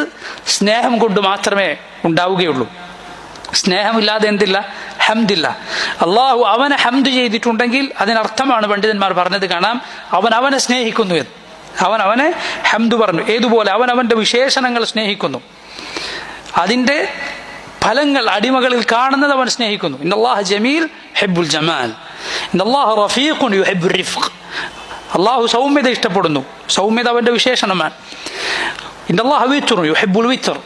സ്നേഹം കൊണ്ട് മാത്രമേ ഉണ്ടാവുകയുള്ളൂ. സ്നേഹമില്ലാതെ എന്തില്ല? ഹംദില്ല. അള്ളാഹു അവനെ ഹംദ് ചെയ്തിട്ടുണ്ടെങ്കിൽ അതിനർത്ഥമാണ് പണ്ഡിതന്മാർ പറഞ്ഞത് കാണാം, അവനെ സ്നേഹിക്കുന്നു എന്ന്. അവനെ ഹംദ് പറഞ്ഞു. ഏതുപോലെ? അവന്റെ വിശേഷണങ്ങൾ സ്നേഹിക്കുന്നു, അതിൻ്റെ ഫലങ്ങൾ അടിമകളിൽ കാണുന്നത് അവൻ സ്നേഹിക്കുന്നു. ഇന്നല്ലാഹ ജമീൽ യുഹിബ്ബുൽ ജമാൽ, ഇന്നല്ലാഹ റഫീഖുൻ യുഹിബ്ബുർ റിഫ്ഖ്. അള്ളാഹു സൗമ്യത ഇഷ്ടപ്പെടുന്നു, സൗമ്യത അവന്റെ വിശേഷണമാണ്. ഇന്നല്ലാഹ വിത്റുൻ യുഹിബ്ബുൽ വിത്ർ,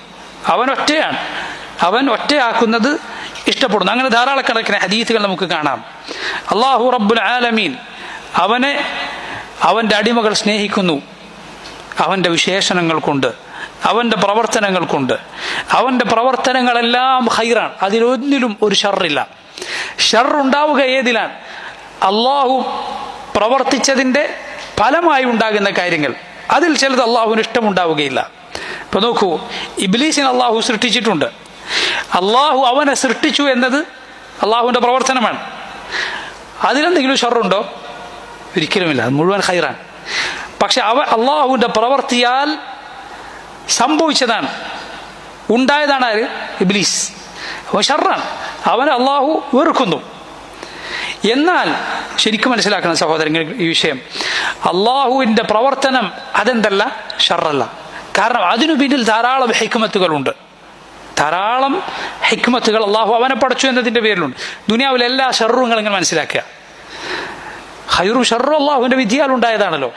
അവൻ ഒറ്റയാണ്, അവൻ ഒറ്റയാക്കുന്നത് ഇഷ്ടപ്പെടുന്നു. അങ്ങനെ ധാരാളക്കണക്കിന് ഹദീസുകൾ നമുക്ക് കാണാം. അള്ളാഹു റബ്ബുൽ ആലമീൻ അവന്റെ അടിമകൾ സ്നേഹിക്കുന്നു അവന്റെ വിശേഷണങ്ങൾ കൊണ്ട്, അവന്റെ പ്രവർത്തനങ്ങൾ കൊണ്ട്. അവന്റെ പ്രവർത്തനങ്ങളെല്ലാം ഖൈറാണ്, അതിലൊന്നിലും ഒരു ഷർറില്ല. ഷർറുണ്ടാവുക ഏതിലാണ്? അള്ളാഹു പ്രവർത്തിച്ചതിൻ്റെ ഫലമായി ഉണ്ടാകുന്ന കാര്യങ്ങൾ, അതിൽ ചിലത് അള്ളാഹുവിന് ഇഷ്ടമുണ്ടാവുകയില്ല. ഇപ്പൊ നോക്കൂ, ഇബ്ലീസിനെ അള്ളാഹു സൃഷ്ടിച്ചിട്ടുണ്ട്. അള്ളാഹു അവനെ സൃഷ്ടിച്ചു എന്നത് അള്ളാഹുവിന്റെ പ്രവർത്തനമാണ്. അതിലെന്തെങ്കിലും ഷർറുണ്ടോ? ഒരിക്കലുമില്ല, അത് മുഴുവൻ ഖൈറാണ്. പക്ഷെ അള്ളാഹുവിന്റെ പ്രവർത്തിയാൽ സംഭവിച്ചതാണ്, ഉണ്ടായതാണ് ആര്? ഇബ്ലീസ്. അവൻ ഷർറാണ്, അവനെ അള്ളാഹു വെറുക്കുന്നു. എന്നാൽ ശരിക്കും മനസ്സിലാക്കണം സഹോദരങ്ങൾ ഈ വിഷയം, അള്ളാഹുവിന്റെ പ്രവർത്തനം അതെന്തല്ല, ഷർറല്ല. കാരണം അതിനു പിന്നിൽ ധാരാളം ഹിക്മത്തുകളുണ്ട്, ധാരാളം ഹിക്മത്തുകൾ അള്ളാഹു അവനെ പഠിച്ചു എന്നതിന്റെ പേരിലുണ്ട്. ദുനിയാവിലെ എല്ലാ ഷർറും ഇങ്ങനെ മനസ്സിലാക്കുക. ഖൈറും ഷർറും അള്ളാഹുവിന്റെ വിധിയാൽ ഉണ്ടായതാണല്ലോ.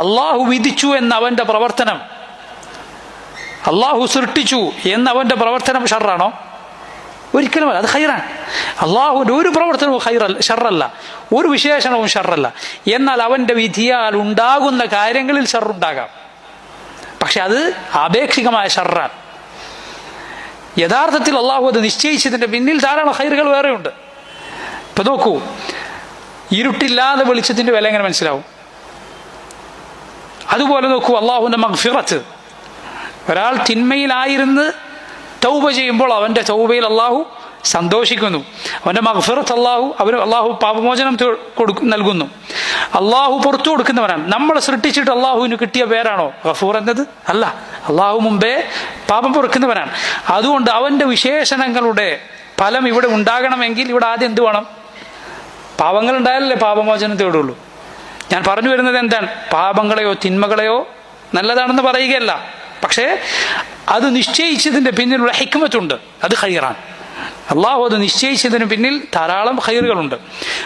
അള്ളാഹു വിധിച്ചു എന്ന അവന്റെ പ്രവർത്തനം, അള്ളാഹു സൃഷ്ടിച്ചു എന്ന അവന്റെ പ്രവർത്തനം ഷർറാണോ? ഒരിക്കലുമല്ല, അത് ഖൈറാണ്. അള്ളാഹുവിന്റെ ഒരു പ്രവർത്തനവും ഷർറല്ല, ഒരു വിശേഷണവും ഷർറല്ല. എന്നാൽ അവന്റെ വിധിയാൽ ഉണ്ടാകുന്ന കാര്യങ്ങളിൽ ഷർറുണ്ടാകാം, പക്ഷെ അത് ആപേക്ഷികമായ ഷർറാണ്. യഥാർത്ഥത്തിൽ അള്ളാഹു അത് നിശ്ചയിച്ചതിന്റെ പിന്നിൽ ധാരാളം ഖൈറുകൾ വേറെയുണ്ട്. ഇപ്പൊ നോക്കൂ, ഇരുട്ടില്ലാതെ വെളിച്ചത്തിന്റെ വില എങ്ങനെ മനസ്സിലാവും? അതുപോലെ നോക്കൂ, അള്ളാഹുവിന്റെ മഗ്ഫിറത്ത്. ഒരാൾ തിന്മയിലായിരുന്ന് തൗബ ചെയ്യുമ്പോൾ അവന്റെ തൗബയിൽ അള്ളാഹു സന്തോഷിക്കുന്നു. അവന്റെ മഗ്ഫിറത്ത് അള്ളാഹു പാപമോചനം നൽകുന്നു. അള്ളാഹു പുറത്തു കൊടുക്കുന്നവനാണ്. നമ്മൾ സൃഷ്ടിച്ചിട്ട് അള്ളാഹുവിന് കിട്ടിയ പേരാണോ ഗഫൂർ എന്നത്? അല്ല, അള്ളാഹു മുമ്പേ പാപം പൊറുക്കുന്നവനാണ്. അതുകൊണ്ട് അവന്റെ വിശേഷണങ്ങളുടെ ഫലം ഇവിടെ ഉണ്ടാകണമെങ്കിൽ ഇവിടെ ആദ്യം എന്ത് വേണം? പാപങ്ങൾ ഉണ്ടായാലല്ലേ പാപമോചനം തേടുള്ളൂ. ഞാൻ പറഞ്ഞു വരുന്നത് എന്താണ്? പാപങ്ങളെയോ തിന്മകളെയോ നല്ലതാണെന്ന് പറയുകയല്ല, പക്ഷേ അത് നിശ്ചയിച്ചതിന്റെ പിന്നിലുള്ള ഹിക്മത്തുണ്ട്, അത് ഖൈറാണ്. അള്ളാഹു അത് നിശ്ചയിച്ചതിന് പിന്നിൽ ധാരാളം ഖൈറുകളുണ്ട്.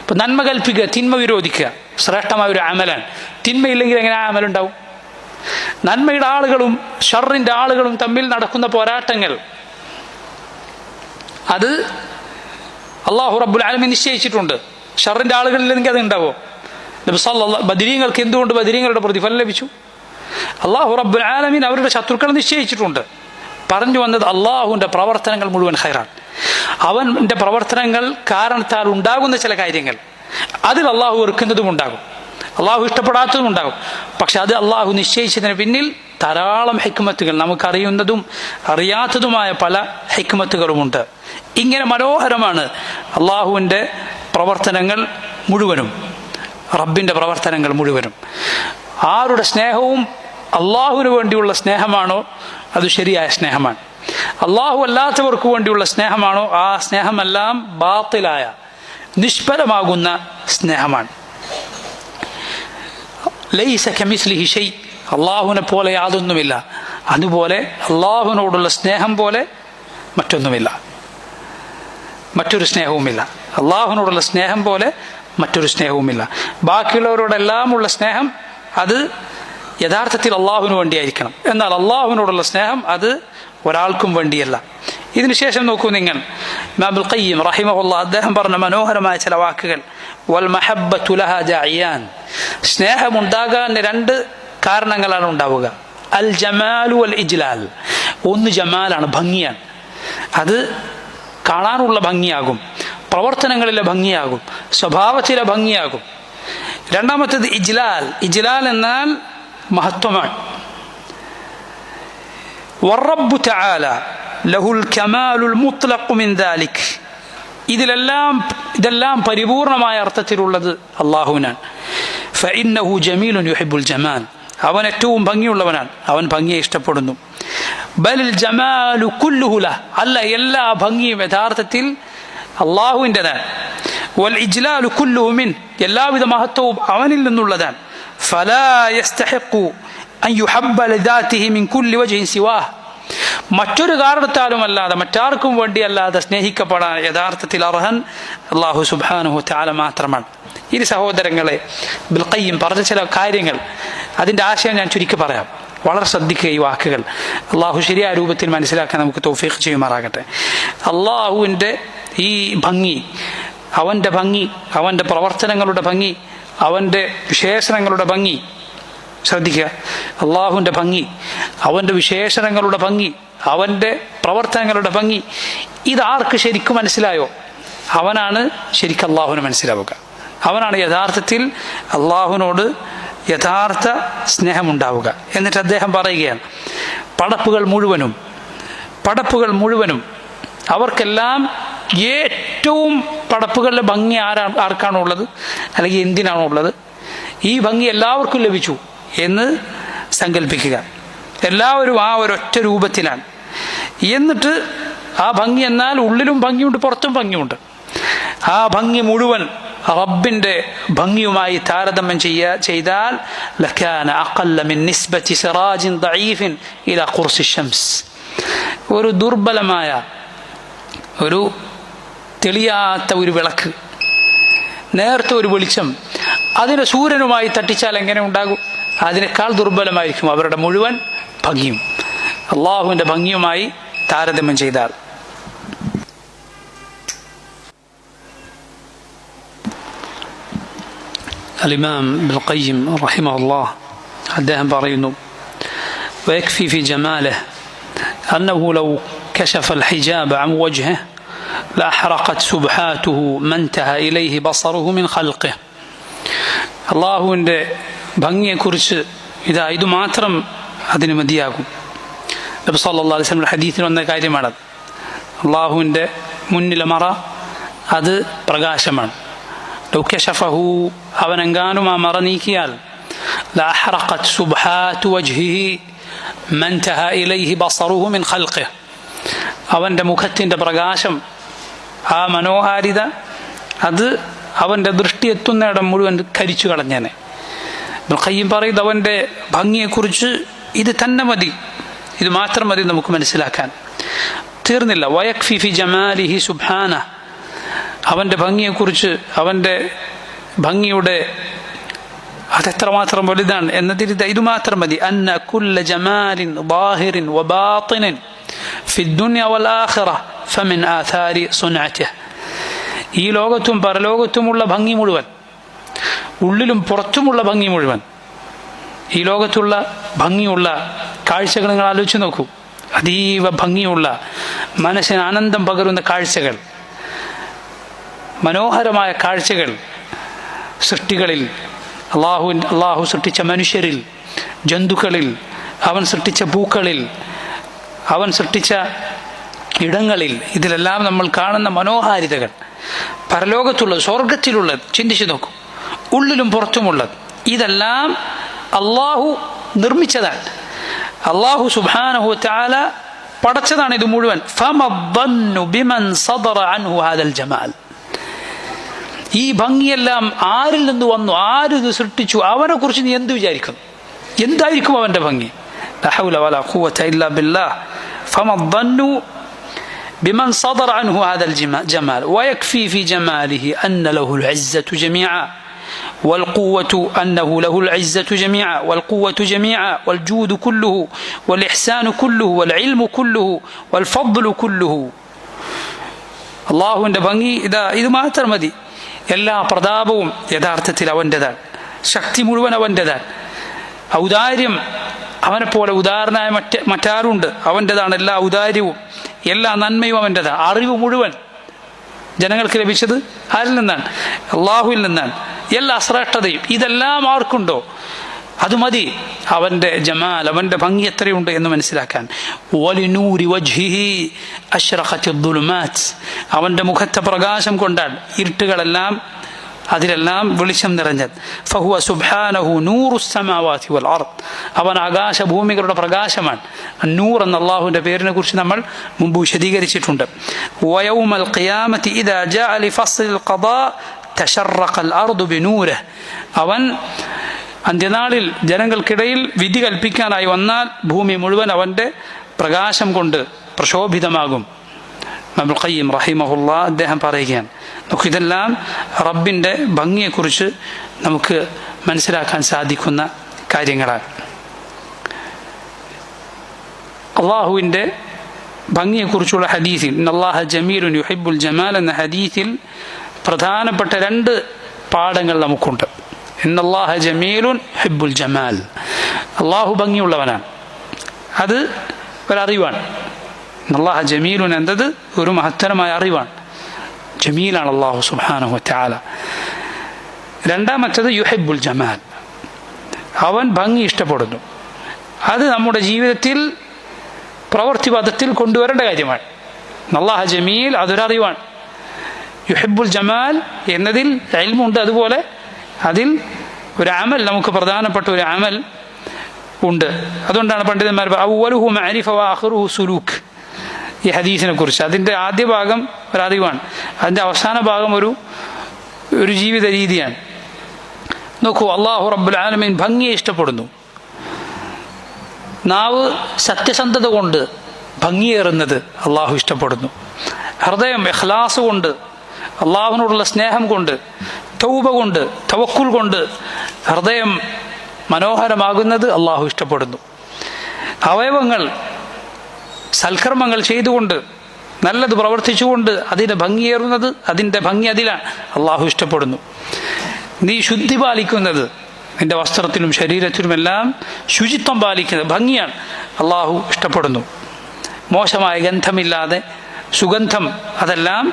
ഇപ്പൊ നന്മ കൽപ്പിക്കുക, തിന്മ വിരോധിക്കുക ശ്രേഷ്ഠമായ ഒരു അമലാണ്. തിന്മയില്ലെങ്കിൽ എങ്ങനെ ആ അമലുണ്ടാവും? നന്മയുടെ ആളുകളും ഷർറിന്റെ ആളുകളും തമ്മിൽ നടക്കുന്ന പോരാട്ടങ്ങൾ അത് അള്ളാഹു റബ്ബുൽ ആലമീൻ നിശ്ചയിച്ചിട്ടുണ്ട്. ഷർറിന്റെ ആളുകളില്ലെങ്കിൽ അത് ഉണ്ടാവോ? ബദരീങ്ങൾക്ക് എന്തുകൊണ്ട് ബദരീങ്ങളുടെ പ്രതിഫലം ലഭിച്ചു? അള്ളാഹു റബ്ബുൽ ആലമീൻ അവരുടെ ശത്രുക്കളെ നിശ്ചയിച്ചിട്ടുണ്ട്. പറഞ്ഞു വന്നത് അള്ളാഹുവിന്റെ പ്രവർത്തനങ്ങൾ മുഴുവൻ ഖൈറാണ്. അവന്റെ പ്രവർത്തനങ്ങൾ കാരണത്താൽ ഉണ്ടാകുന്ന ചില കാര്യങ്ങൾ അതിൽ അള്ളാഹു വെറുക്കുന്നതും ഉണ്ടാകും, അള്ളാഹു ഇഷ്ടപ്പെടാത്തതും ഉണ്ടാകും. പക്ഷെ അത് അള്ളാഹു നിശ്ചയിച്ചതിന് പിന്നിൽ ധാരാളം ഹിക്മത്തുകൾ, നമുക്കറിയുന്നതും അറിയാത്തതുമായ പല ഹിക്മത്തുകളുമുണ്ട്. ഇങ്ങനെ മനോഹരമാണ് അള്ളാഹുവിൻ്റെ പ്രവർത്തനങ്ങൾ മുഴുവനും, റബ്ബിൻ്റെ പ്രവർത്തനങ്ങൾ മുഴുവനും. ആരുടെ സ്നേഹവും അള്ളാഹുവിന് വേണ്ടിയുള്ള സ്നേഹമാണോ അത് ശരിയായ സ്നേഹമാണ്. അള്ളാഹു അല്ലാത്തവർക്ക് വേണ്ടിയുള്ള സ്നേഹമാണോ ആ സ്നേഹമെല്ലാം ബാത്തിലായ നിഷ്ഫലമാകുന്ന സ്നേഹമാണ്. ലൈസ കമിസ്ലിഹി ഷൈ, അള്ളാഹുവിനെ പോലെ യാതൊന്നുമില്ല. അതുപോലെ അള്ളാഹുവിനോടുള്ള സ്നേഹം പോലെ മറ്റൊന്നുമില്ല, മറ്റൊരു സ്നേഹവുമില്ല. അള്ളാഹുവിനോടുള്ള സ്നേഹം പോലെ മറ്റൊരു സ്നേഹവുമില്ല. ബാക്കിയുള്ളവരോടെല്ലാം ഉള്ള സ്നേഹം അത് യഥാർത്ഥത്തിൽ അള്ളാഹുവിന് വേണ്ടിയായിരിക്കണം. എന്നാൽ അള്ളാഹുവിനോടുള്ള സ്നേഹം അത് ഒരാൾക്കും വേണ്ടിയല്ല. ഇതിനുശേഷം നോക്കൂ നിങ്ങൾ, ഇമാമുൽ ഖയ്യിം റഹിമഹുല്ലാഹ് അദ്ദേഹം പറഞ്ഞ മനോഹരമായ ചില വാക്കുകൾ. വൽ മഹബ്ബതു ലഹാ ജഅയാൻ, സ്നേഹമുണ്ടാകാൻ രണ്ട് കാരണങ്ങളാണ് ഉണ്ടാവുക. അൽ ജമാലു വൽ ഇജ്ലാൽ. ഒന്ന് ജമാലാണ്, ഭംഗിയാണ്, അത് കാണാനുള്ള ഭംഗിയാകും, പ്രവർത്തനങ്ങളിലെ ഭംഗിയാകും, സ്വഭാവത്തിലെ ഭംഗിയാകും. രണ്ടാമത്തേത് ഇജ്ലാൽ. ഇജ്ലാൽ എന്നാൽ മഹത്വമാണ്. വറബ്ബു തആല ലഹുൽ കമാലുൽ മുത്ലഖ് മിൻ ദാലിക്. ഇതെല്ലാം പരിപൂർണമായ അർത്ഥത്തിലുള്ളത് അള്ളാഹുവിനാണ്. ഫഇന്നഹു ജമീലുൻ യുഹിബ്ബുൽ ജമാൽ, അവൻ ഏറ്റവും ഭംഗിയുള്ളവനാണ്, അവൻ ഭംഗിയെ ഇഷ്ടപ്പെടുന്നു. ബലിൽ ജമാലു കുല്ലുഹു ലഹ്, അല്ല എല്ലാ ഭംഗിയും യഥാർത്ഥത്തിൽ അള്ളാഹുവിൻ്റെതാണ്. വൽ ഇജ്ലാലു കുല്ലുഹു മിൻ, എല്ലാവിധ മഹത്വവും അവനിൽ നിന്നുള്ളതാണ്. ഫലാ യസ്തഹിഖു അൻ യുഹബ്ബ ലിദാതിഹി മിൻ കുല്ലി വജ്ഹിൻ സിവാഹ്, മറ്റൊരു കാരണത്താലും അല്ലാതെ മറ്റാർക്കും വേണ്ടിയല്ലാതെ സ്നേഹിക്കപ്പെടാൻ യഥാർത്ഥത്തിൽ അർഹൻ അല്ലാഹു സുബ്ഹാനഹു തആല മാത്രമാണ്. ഇനി സഹോദരങ്ങളെ, ഇബ്നുൽ ഖയ്യിം പറഞ്ഞ ചില കാര്യങ്ങൾ, അതിൻ്റെ ആശയം ഞാൻ ചുരുക്കി പറയാം. വളരെ ശ്രദ്ധിക്കുക ഈ വാക്കുകൾ. അള്ളാഹു ശരിയായ രൂപത്തിൽ മനസ്സിലാക്കാൻ നമുക്ക് തൗഫീഖ് ചെയ്യുമാറാകട്ടെ. അള്ളാഹുവിൻ്റെ ഈ ഭംഗി, അവൻ്റെ ഭംഗി, അവൻ്റെ പ്രവർത്തനങ്ങളുടെ ഭംഗി, അവൻ്റെ വിശേഷണങ്ങളുടെ ഭംഗി, ശ്രദ്ധിക്കുക. അള്ളാഹുവിൻ്റെ ഭംഗി, അവൻ്റെ വിശേഷണങ്ങളുടെ ഭംഗി, അവൻ്റെ പ്രവർത്തനങ്ങളുടെ ഭംഗി, ഇതാർക്ക് ശരിക്കും മനസ്സിലായോ അവനാണ് ശരിക്കും അള്ളാഹുവിനെ മനസ്സിലാവുക. അവനാണ് യഥാർത്ഥത്തിൽ അള്ളാഹുവിനോട് യഥാർത്ഥ സ്നേഹമുണ്ടാവുക. എന്നിട്ട് അദ്ദേഹം പറയുകയാണ്, പടപ്പുകൾ മുഴുവനും അവർക്കെല്ലാം ഏറ്റവും പടപ്പുകളുടെ ഭംഗി ആർക്കാണുള്ളത്, അല്ലെങ്കിൽ എന്തിനാണുള്ളത്? ഈ ഭംഗി എല്ലാവർക്കും ലഭിച്ചു എന്ന് സങ്കല്പിക്കുക. എല്ലാവരും ആ ഒരൊറ്റ രൂപത്തിലാണ്. എന്നിട്ട് ആ ഭംഗി എന്നാൽ ഉള്ളിലും ഭംഗിയുണ്ട്, പുറത്തും ഭംഗിയുണ്ട്. ആ ഭംഗി മുഴുവൻ റബ്ബിൻ്റെ ഭംഗിയുമായി താരതമ്യം ചെയ്താൽ ലകാന അഖല്ല മിൻ നിസ്ബതി സിറാജിൻ ദഈഫിൻ ഇലാ ഖുർസി ശംസ്, ഒരു ദുർബലമായ, ഒരു തെളിയാത്ത ഒരു വിളക്ക്, നേരത്തെ ഒരു വെളിച്ചം, അതിനെ സൂര്യനുമായി തട്ടിച്ചാൽ എങ്ങനെ ഉണ്ടാകും? അതിനേക്കാൾ ദുർബലമായിരിക്കും അവരുടെ മുഴുവൻ ഭംഗിയും അള്ളാഹുവിൻ്റെ ഭംഗിയുമായി താരതമ്യം ചെയ്താൽ. الإمام ابن القيم رحمه الله അദ്ദേഹം പറയുന്നു, ويكفي في جماله أنه لو كشف الحجاب عن وجهه لأحرقت سبحاته ما انتهى إليه بصره من خلقه. അള്ളാഹുവിൻ്റെ ഭംഗിയെക്കുറിച്ച് ഇത് മാത്രം അതിന് മതിയാകും. നബി സല്ലല്ലാഹു അലൈഹി വസല്ലം ഹദീസിൽ വന്ന കാര്യമാണ്. അള്ളാഹുവിൻ്റെ മുന്നിലെ മറ അത് പ്രകാശമാണ്. ലൗ കശഫഹു, അവനെങ്ങാനും ആ മറ നീക്കിയാൽ ലഅഹ്റഖത് സുബ്ഹാതു വജ്ഹിഹി മൻതഹ ഇലൈഹി ബസറുഹു മിൻ ഖൽഖിഹി, അവൻ്റെ മുഖത്തിൻ്റെ പ്രകാശം, ആ മനോഹാരിത, അത് അവൻ്റെ ദൃഷ്ടി എത്തുന്നിടം മുഴുവൻ കരിച്ചു കളഞ്ഞേനെ. ഇബ്നുൽ ഖയ്യിം പറയുന്നത് അവൻ്റെ ഭംഗിയെക്കുറിച്ച് ഇത് തന്നെ മതി, ഇത് മാത്രം മതി നമുക്ക് മനസ്സിലാക്കാൻ. തീർന്നില്ല. വയക്ഫി ഫി ജമാലിഹി സുബ്ഹാനഹു, അവൻ്റെ ഭംഗിയെക്കുറിച്ച്, അവൻ്റെ ഭംഗിയുടെ അതെത്രമാത്രം വലുതാണ് എന്നതിൽ ഇത് മാത്രം മതി. അന്ന കുല്ല ജമാലിൻ ളാഹിറിൻ വബാത്തിനിൻ ഫി ദുനിയ വൽ ആഖിറ ഫമിൻ ആഥാരി സുനഅതിഹി, ഈ ലോകത്തും പരലോകത്തുമുള്ള ഭംഗി മുഴുവൻ, ഉള്ളിലും പുറത്തുമുള്ള ഭംഗി മുഴുവൻ, ഈ ലോകത്തുള്ള ഭംഗിയുള്ള കാഴ്ചകൾ നിങ്ങൾ ആലോചിച്ച് നോക്കൂ. അതീവ ഭംഗിയുള്ള, മനസ്സിന് ആനന്ദം പകരുന്ന കാഴ്ചകൾ, മനോഹരമായ കാഴ്ചകൾ സൃഷ്ടികളിൽ, അള്ളാഹു സൃഷ്ടിച്ച മനുഷ്യരിൽ, ജന്തുക്കളിൽ, അവൻ സൃഷ്ടിച്ച പൂക്കളിൽ, അവൻ സൃഷ്ടിച്ച ഇടങ്ങളിൽ, ഇതിലെല്ലാം നമ്മൾ കാണുന്ന മനോഹാരിതകൾ, പരലോകത്തുള്ളത്, സ്വർഗത്തിലുള്ളത് ചിന്തിച്ചു നോക്കൂ, ഉള്ളിലും പുറത്തുമുള്ളത്, ഇതെല്ലാം അള്ളാഹു നിർമ്മിച്ചതാണ്. അള്ളാഹു സുബ്ഹാനഹു വതആല പടച്ചതാണ് ഇത് മുഴുവൻ. ഫമദ്ദന്നു ബിമൻ സദറ അൻഹു ഹാദൽ ജമാൽ, ഈ ഭംഗിയെല്ലാം ആരിൽ നിന്ന് വന്നു, ആരിത് സൃഷ്ടിച്ചു, അവനെ കുറിച്ച് നീ എന്ത് വിചാരിക്കുന്നു? എന്തായിരിക്കും അവൻ്റെ ഭംഗി? ലാ ഹൗല വലാ ഖുവത ഇല്ലാ ബില്ലാഹ്. ഫമദ്ദന്നു بمن صدر عنه هذا الجمال ويكفي في جماله أن له العزة جميعا والقوة، أنه له العزة جميعا والقوة جميعا والجود كله والإحسان كله والعلم كله والفضل كله. الله عند ഭംഗി ഇത് മാത്രം മതി. എല്ലാ പ്രതാപവും യഥാർത്ഥത്തിൽ അവൻ്റെതാണ്, ശക്തി മുഴുവൻ അവൻ്റെതാണ്, ഔദാര്യം അവനെപ്പോലെ ഉദാരനായ മറ്റാരുണ്ട്, അവൻ്റെതാണ് എല്ലാ ഔദാര്യവും, എല്ലാ നന്മയും അവൻ്റെതാണ്. അറിവ് മുഴുവൻ ജനങ്ങൾക്ക് ലഭിച്ചത് ആരിൽ നിന്നാണ്? അള്ളാഹുവിൽ നിന്നാണ്. എല്ലാ ശ്രേഷ്ഠതയും ഇതെല്ലാം ആർക്കുണ്ടോ അത് മതി അവൻ്റെ ജമാൽ, അവൻ്റെ ഭംഗി എത്രയുണ്ട് എന്ന് മനസ്സിലാക്കാൻ. വലിനൂരി വജ്ഹിഹി അശ്റഖത്തി ദുലുമാത്, അവൻ്റെ മുഖത്തെ പ്രകാശം കൊണ്ടാൽ ഇരുട്ടുകളെല്ലാം അതിലെല്ലാം വെളിച്ചം നിറഞ്ഞത്. ഫഹുവ സുബ്ഹാനഹു നൂറുസ് സമാവാതി വൽ അർദ്, അവൻ ആകാശഭൂമികളുടെ പ്രകാശമാണ്. നൂർ എന്ന അള്ളാഹുവിൻ്റെ പേരിനെ കുറിച്ച് നമ്മൾ മുമ്പ് വിശദീകരിച്ചിട്ടുണ്ട്. വയൗമൽ ഖിയാമത്തി ഇദാ ജാഅ ലിഫസ്ലിൽ ഖദാ തശറഖൽ അർദു ബിനൂരിഹി, അവൻ അന്ത്യനാളിൽ ജനങ്ങൾക്കിടയിൽ വിധി കൽപ്പിക്കാനായി വന്നാൽ ഭൂമി മുഴുവൻ അവൻ്റെ പ്രകാശം കൊണ്ട് പ്രശോഭിതമാകും. ഇബ്നുൽ ഖയ്യിം റഹിമഹുല്ലാ അദ്ദേഹം പറയുകയാണ്, നമുക്കിതെല്ലാം റബ്ബിൻ്റെ ഭംഗിയെക്കുറിച്ച് നമുക്ക് മനസ്സിലാക്കാൻ സാധിക്കുന്ന കാര്യങ്ങളാണ്. അള്ളാഹുവിൻ്റെ ഭംഗിയെക്കുറിച്ചുള്ള ഹദീസിൽ ഇന്നല്ലാഹ ജമീലുൻ യുഹിബ്ബുൽ ജമാൽ എന്ന ഹദീസിൽ പ്രധാനപ്പെട്ട 2 പാഠങ്ങൾ നമുക്കുണ്ട്. ഇന്നല്ലാഹ ജമീലുൻ യുഹിബ്ബുൽ ജമാൽ, അള്ളാഹു ഭംഗിയുള്ളവനാണ്. അത് ഒരറിവാണ്. ഇന്നല്ലാഹ ജമീലുൻ എന്നത് ഒരു മഹത്തരമായ അറിവാണ്. ജമീലാണ് അള്ളാഹു സുബ്ഹാനഹു വതആല. രണ്ടാമത്തേത് യുഹിബ്ബുൽ ജമാൽ, അവൻ ഭംഗി ഇഷ്ടപ്പെടുന്നു. അത് നമ്മുടെ ജീവിതത്തിൽ പ്രവൃത്തിപഥത്തിൽ കൊണ്ടുവരേണ്ട കാര്യമാണ്. അല്ലാഹു ജമീൽ അതൊരറിവാണ്. യുഹിബ്ബുൽ ജമാൽ എന്നതിൽ ഇൽമുണ്ട്, അതുപോലെ അതിൽ ഒരു അമൽ, നമുക്ക് പ്രധാനപ്പെട്ട ഒരു അമൽ ഉണ്ട്. അതുകൊണ്ടാണ് പണ്ഡിതന്മാർ അവ്വലുഹു മഅരിഫ വആഖിറുഹു സുലൂക്ക്, ഈ ഹദീസിനെ കുറിച്ച് അതിൻ്റെ ആദ്യ ഭാഗം ഒരറിവാണ്, അതിൻ്റെ അവസാന ഭാഗം ഒരു ജീവിത രീതിയാണ്. നോക്കൂ, അല്ലാഹു റബ്ബുൽ ആലമീൻ ഭംഗിയെ ഇഷ്ടപ്പെടുന്നു. നാവ് സത്യസന്ധത കൊണ്ട് ഭംഗിയേറുന്നത് അള്ളാഹു ഇഷ്ടപ്പെടുന്നു. ഹൃദയം ഇഖ്ലാസ് കൊണ്ട്, അള്ളാഹുവിനോടുള്ള സ്നേഹം കൊണ്ട്, തൗബ കൊണ്ട്, തവക്കുൽ കൊണ്ട് ഹൃദയം മനോഹരമാകുന്നത് അള്ളാഹു ഇഷ്ടപ്പെടുന്നു. അവയവങ്ങൾ സൽക്കർമ്മങ്ങൾ ചെയ്തുകൊണ്ട്, നല്ലത് പ്രവർത്തിച്ചുകൊണ്ട് അതിൻ്റെ ഭംഗിയേറുന്നത്, അതിൻ്റെ ഭംഗി അതിലാണ് അള്ളാഹു ഇഷ്ടപ്പെടുന്നു. നീ ശുദ്ധി പാലിക്കുന്നത്, നിന്റെ വസ്ത്രത്തിലും ശരീരത്തിലുമെല്ലാം ശുചിത്വം പാലിക്കുന്നത് ഭംഗിയാണ്, അള്ളാഹു ഇഷ്ടപ്പെടുന്നു. മോശമായ ഗന്ധമില്ലാതെ സുഗന്ധം, അതെല്ലാം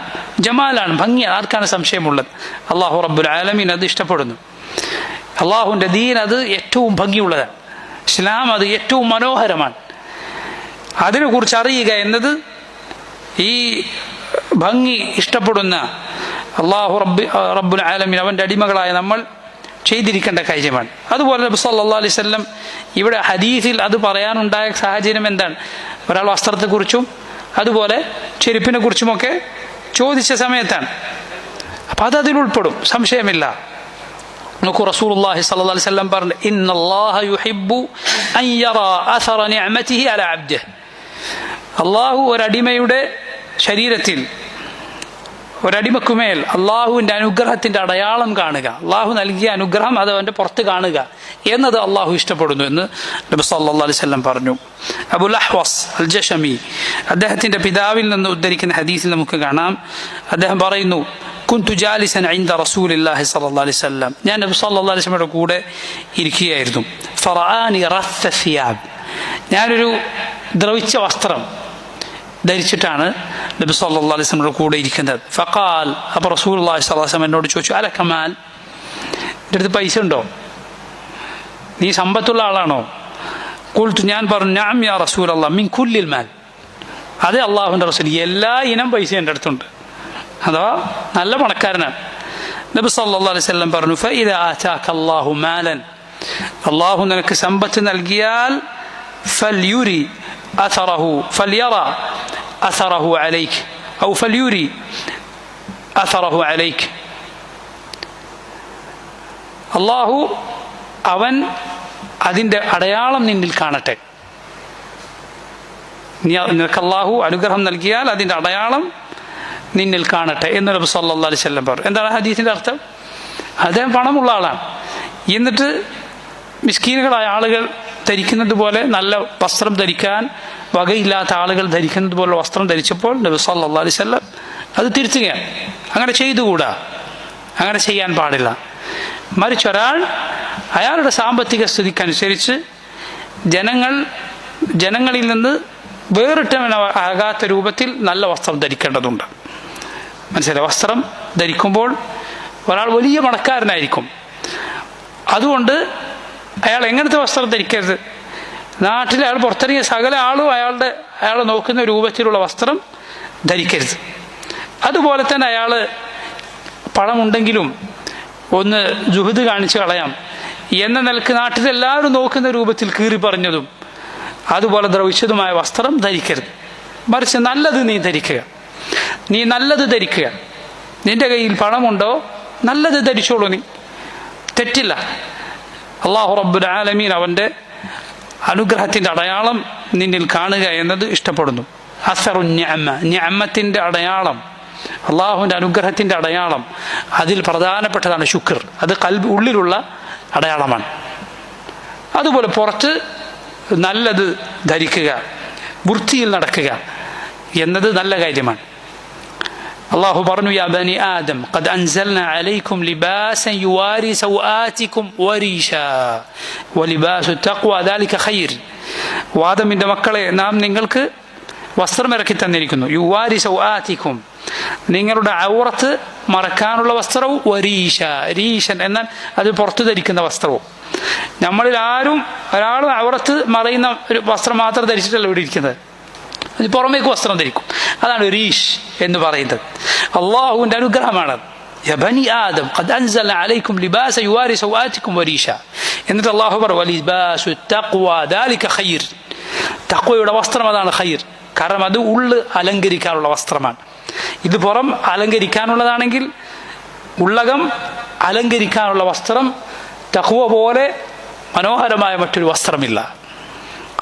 ജമാലാണ്, ഭംഗിയാണ്. ആർക്കാണ് സംശയമുള്ളത്? അള്ളാഹു റബ്ബുൽ ആലമീൻ അത് ഇഷ്ടപ്പെടുന്നു. അള്ളാഹുവിൻ്റെ ദീൻ അത് ഏറ്റവും ഭംഗിയുള്ളതാണ്. ഇസ്ലാം അത് ഏറ്റവും മനോഹരമാണ്. അതിനെക്കുറിച്ച് അറിയുക എന്നത് ഈ ഭംഗി ഇഷ്ടപ്പെടുന്ന അള്ളാഹു റബ്ബുൽ ആലമീൻ അവൻ്റെ അടിമകളായ നമ്മൾ ചെയ്തിരിക്കേണ്ട കാര്യമാണ്. അതുപോലെ നബി സല്ലല്ലാഹു അലൈഹി വസല്ലം ഇവിടെ ഹദീസിൽ അത് പറയാനുണ്ടായ സാഹചര്യം എന്താണ്? ഒരാൾ വസ്ത്രത്തെക്കുറിച്ചും അതുപോലെ ചെരുപ്പിനെ കുറിച്ചുമൊക്കെ ചോദിച്ച സമയത്താണ്. അപ്പം അതിൽ ഉൾപ്പെടും, സംശയമില്ല. നോക്കൂ, റസൂലുള്ളാഹി സ്വല്ലല്ലാഹു അലൈഹി വസല്ലം പറഞ്ഞു, ഇന്നല്ലാഹ യുഹിബ്ബു അൻ യറാ അസറ നിഅമതിഹി അലാ അബ്ദിഹി, അള്ളാഹു ഒരടിമയുടെ ശരീരത്തിൽ, ഒരടിമക്കുമേൽ അള്ളാഹുവിൻ്റെ അനുഗ്രഹത്തിൻ്റെ അടയാളം കാണുക, അള്ളാഹു നൽകിയ അനുഗ്രഹം അത് അവൻ്റെ പുറത്ത് കാണുക എന്നത് അള്ളാഹു ഇഷ്ടപ്പെടുന്നു എന്ന് നബി സല്ലല്ലാഹു അലൈഹി വസല്ലം പറഞ്ഞു. അബുൽ അഹ്വസ് അൽ ജശമി അദ്ദേഹത്തിൻ്റെ പിതാവിൽ നിന്ന് ഉദ്ധരിക്കുന്ന ഹദീസിൽ നമുക്ക് കാണാം, അദ്ദേഹം പറയുന്നു, കുന്തു ജാലിസൻ ഇൻദ റസൂലില്ലാഹി സ്വല്ലല്ലാഹു അലൈഹി വസല്ലം, ഞാൻ നബി സല്ലല്ലാഹു അലൈഹി വസല്ലമയുടെ കൂടെ ഇരിക്കുകയായിരുന്നു. ഫറആനി റസ്സ സിയാബ്, ഞാനൊരു ദ്രവിച്ച വസ്ത്രം ധരിച്ചിട്ടാണ് നബി സല്ലല്ലാഹു അലൈഹി വസല്ലമയുടെ കൂടെ ഇരിക്കുന്നത്. ഫഖാൽ, അപ്പോൾ റസൂലുള്ളാഹി സ്വല്ലല്ലാഹു അലൈഹി വസല്ലം എന്നോട് ചോദിച്ചു, അലക മാൽ, എൻ്റെ അടുത്ത് പൈസ ഉണ്ടോ? നീ സമ്പത്തുള്ള ആളാണോ? ഖുൽതു, ഞാൻ പറഞ്ഞു, നഅം യാ റസൂലല്ലാഹ് മിൻ കുല്ലിൽ മാൽ, അതെ അള്ളാഹുവിൻ്റെ റസൂൽ, എല്ലാ ഇനം പൈസ എൻ്റെ അടുത്തുണ്ട്, അഥവാ നല്ല പണക്കാരനാണ്. നബി സല്ലല്ലാഹു അലൈഹി വസല്ലം പറഞ്ഞു, ഫഇദാ ആതാക അല്ലാഹു മാലൻ, അള്ളാഹു നിനക്ക് സമ്പത്ത് നൽകിയാൽ, ഫൽയുരി അസറഹു ഫൽയറ അസറഹു അലൈക് ഔ ഫൽയുരി അസറഹു അലൈക്, അള്ളാഹു അവൻ അതിൻ്റെ അടയാളം നിന്നിൽ കാണട്ടെ. നിനക്ക് അള്ളാഹു അനുഗ്രഹം നൽകിയാൽ അതിൻ്റെ അടയാളം നിന്നിൽ കാണട്ടെ എന്ന് നബി സല്ലല്ലാഹു അലൈഹി വസല്ലം പറഞ്ഞു. എന്താണ് ഹദീസിൻ്റെ അർത്ഥം? അദ്ദേഹം പണമുള്ള ആളാണ്, എന്നിട്ട് മിസ്കീനുകളായ ആളുകൾ ധരിക്കുന്നത് പോലെ നല്ല വസ്ത്രം ധരിക്കാൻ വകയില്ലാത്ത ആളുകൾ ധരിക്കുന്നത് പോലെ വസ്ത്രം ധരിച്ചപ്പോൾ നബി സല്ലല്ലാഹു അലൈഹി വസല്ലം അത് തിരുത്തുകയാണ്. അങ്ങനെ ചെയ്തുകൂടാ, അങ്ങനെ ചെയ്യാൻ പാടില്ല. മറിച്ച് ഒരാൾ അയാളുടെ സാമ്പത്തിക സ്ഥിതിക്കനുസരിച്ച് ജനങ്ങളിൽ നിന്ന് വേറിട്ടവനാകാത്ത രൂപത്തിൽ നല്ല വസ്ത്രം ധരിക്കേണ്ടതുണ്ട്. മനസ്സിലായി? വസ്ത്രം ധരിക്കുമ്പോൾ ഒരാൾ വലിയ പണക്കാരനായിരിക്കും, അതുകൊണ്ട് അയാൾ എങ്ങനത്തെ വസ്ത്രം ധരിക്കരുത്? നാട്ടിൽ അയാൾ പുറത്തിറങ്ങിയ സകല ആളും അയാളെ നോക്കുന്ന രൂപത്തിലുള്ള വസ്ത്രം ധരിക്കരുത്. അതുപോലെ തന്നെ അയാൾ പണമുണ്ടെങ്കിലും ഒന്ന് ജുഹദ് കാണിച്ചു കളയാം എന്ന നിലക്ക് നാട്ടിലെല്ലാവരും നോക്കുന്ന രൂപത്തിൽ കീറി പറഞ്ഞതും അതുപോലെ ദ്രവിച്ചതുമായ വസ്ത്രം ധരിക്കരുത്. മറിച്ച് നല്ലത് നീ ധരിക്കുക. നീ നല്ലത് ധരിക്കുക. നിന്റെ കയ്യിൽ പണമുണ്ടോ, നല്ലത് ധരിച്ചോളൂ, നീ തെറ്റില്ല. അല്ലാഹു റബ്ബുൽ ആലമീൻ അവൻ്റെ അനുഗ്രഹത്തിൻ്റെ അടയാളം നിന്നിൽ കാണുക എന്നത് ഇഷ്ടപ്പെടുന്നു. അസറു നിഅമ, നിഅമത്തിൻ്റെ അടയാളം, അള്ളാഹുവിൻ്റെ അനുഗ്രഹത്തിൻ്റെ അടയാളം, അതിൽ പ്രധാനപ്പെട്ടതാണ് ശുക്ർ. അത് ഉള്ളിലുള്ള അടയാളമാണ്. അതുപോലെ പുറത്ത് നല്ലത് ധരിക്കുക, വൃത്തിയിൽ നടക്കുക എന്നത് നല്ല കാര്യമാണ്. അള്ളാഹു പറഞ്ഞു, യാ ബനി ആദം ഖദ് അൻസൽനാ അലൈക്കും ലിബാസൻ യുവാരി സൗആതികും വരീശാ വലിബാസു തഖ്വ ദാലിക ഖൈർ. ആദമിൻ്റെ മക്കളെ, നാം നിങ്ങൾക്ക് വസ്ത്രം ഇറക്കി തന്നിരിക്കുന്നു. യുവാരി സൗആതികും, നിങ്ങളുടെ ഔറത്ത് മറക്കാനുള്ള വസ്ത്രവും, വരീശ, രീശൻ എന്നാൽ അത് പുറത്തു ധരിക്കുന്ന വസ്ത്രവും. നമ്മളിൽ ഒരാളും ഔറത്ത് മറയുന്ന ഒരു വസ്ത്രം മാത്രം ധരിച്ചിട്ടല്ല ഇവിടെ ഇരിക്കുന്നത്, അത് പുറമേക്ക് വസ്ത്രം ധരിക്കും. അതാണ് രീഷ് എന്ന് പറയുന്നത്. അള്ളാഹുവിൻ്റെ അനുഗ്രഹമാണ്. യാ ബനി ആദം ഖദ് അൻസൽനാ അലൈക്കും ലിബാസൻ യുവാരി സൗആതികും വരീശ. എന്നിട്ട് അള്ളാഹു പറഞ്ഞു, വലിബാസു തഖ്വ ദാലിക ഖൈർ. തഖ്വയുടെ വസ്ത്രം അതാണ് ഖൈർ. കാരണം അത് ഉള്ള് അലങ്കരിക്കാനുള്ള വസ്ത്രമാണ്. ഇത് പുറം അലങ്കരിക്കാനുള്ളതാണെങ്കിൽ ഉള്ളകം അലങ്കരിക്കാനുള്ള വസ്ത്രം തഖ്വ പോലെ മനോഹരമായ മറ്റൊരു വസ്ത്രമില്ല.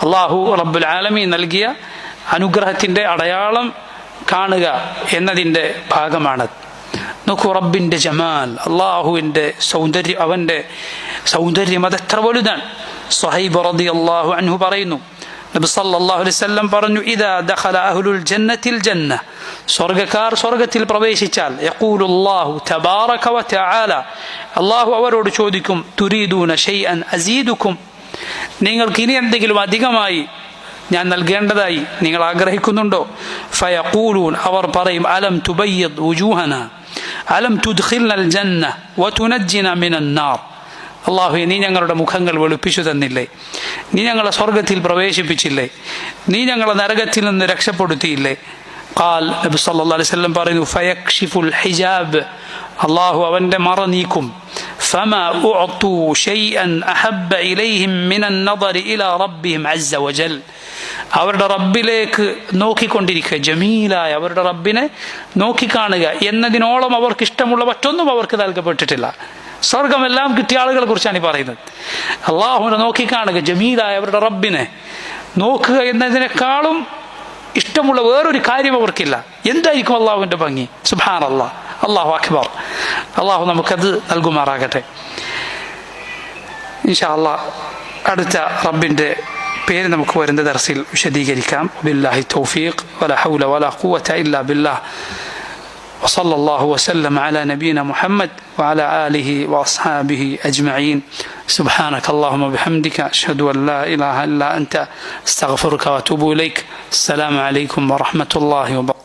അല്ലാഹു റബ്ബുൽ ആലമീൻ നൽകിയ അനുഗ്രഹത്തിൻ്റെ അടയാളം കാണുക എന്നതിൻ്റെ ഭാഗമാണ്. നോക്കൂ, റബ്ബിൻ്റെ ജമാൽ, അള്ളാഹുവിൻ്റെ സൗന്ദര്യം, അവൻ്റെ സൗന്ദര്യം അതെത്ര വലുതാണ്. സ്വഹൈബ് റളിയല്ലാഹു അൻഹു പറയുന്നു, നബി സല്ലല്ലാഹു അലൈഹി വസല്ലം പറഞ്ഞു, ഇദാ ദഖല അഹ്ലുൽ ജന്നത്തിൽ ജന്ന, സ്വർഗ്ഗക്കാർ സ്വർഗ്ഗത്തിൽ പ്രവേശിച്ചാൽ, യഖൂലുല്ലാഹു തബാറക വ തആല, അല്ലാഹു അവരോട് ചോദിക്കും, തുരീദൂന ഷൈഅൻ അസീദുക്കും, നിങ്ങൾക്ക് ഇനി എന്തെങ്കിലും അധികമായി ഞാൻ നൽകേണ്ടതായി നിങ്ങൾ ആഗ്രഹിക്കുന്നുണ്ടോ? ഫയഖൂലൂൻ, അവർ പറയും, അലം തുബയ്യിദ് വുജൂഹന അലം തുദ്ഖിൽനൽ ജന്ന വതുനജ്ജിന മിനൻ നാർ. അല്ലാഹുവേ, നീ ഞങ്ങളുടെ മുഖങ്ങൾ വെളുപ്പിച്ചു തന്നില്ലേ, നീ ഞങ്ങളെ സ്വർഗത്തിൽ പ്രവേശിപ്പിച്ചില്ലേ, നീ ഞങ്ങളെ നരകത്തിൽ നിന്ന് രക്ഷപ്പെടുത്തിയില്ലേ. ഖാൽ, നബി സല്ലല്ലാഹു അലൈഹി വസല്ലം പറയുന്നു, ഫയക്ഷിഫുൽ ഹിജാബ്, അല്ലാഹു അവൻ്റെ മറ നീക്കും. ഫമാ ഉഅതു ഷൈഅൻ അഹബ്ബ ഇലൈഹിം മിനൻ നദരി ഇലാ റബ്ബിഹിം അസ്സ വജൽ. അവരുടെ റബ്ബിലേക്ക് നോക്കിക്കൊണ്ടിരിക്കുക, ജമീലായ അവരുടെ റബ്ബിനെ നോക്കിക്കാണുക എന്നതിനോളം അവർക്ക് ഇഷ്ടമുള്ള മറ്റൊന്നും അവർക്ക് നൽകപ്പെട്ടിട്ടില്ല. സ്വർഗമെല്ലാം കിട്ടിയ ആളുകളെ കുറിച്ചാണ് ഈ പറയുന്നത്. അള്ളാഹുവിനെ നോക്കിക്കാണുക, ജമീലായ അവരുടെ റബ്ബിനെ നോക്കുക എന്നതിനേക്കാളും ഇഷ്ടമുള്ള വേറൊരു കാര്യം അവർക്കില്ല. എന്തായിരിക്കും അള്ളാഹുവിൻ്റെ ഭംഗി? സുബ്ഹാനല്ലാഹ്, അല്ലാഹു അക്ബർ. അള്ളാഹു നമുക്കത് നൽകുമാറാകട്ടെ. ഇൻഷാ അല്ലാഹ് അടുത്ത റബ്ബിൻ്റെ പേര് നമുക്ക് വരുന്ന ദർസിൽ വിശദീകരിക്കാം. ബില്ലാഹി തൗഫീഖ് വലാ ഹൗല വലാ ഖുവത ഇല്ലാ ബില്ലാഹ്. وصلى الله وسلم على نبينا محمد وعلى آله وأصحابه أجمعين. سبحانك اللهم وبحمدك أشهد أن لا إله إلا أنت أستغفرك وأتوب إليك. السلام عليكم ورحمة الله وبركاته.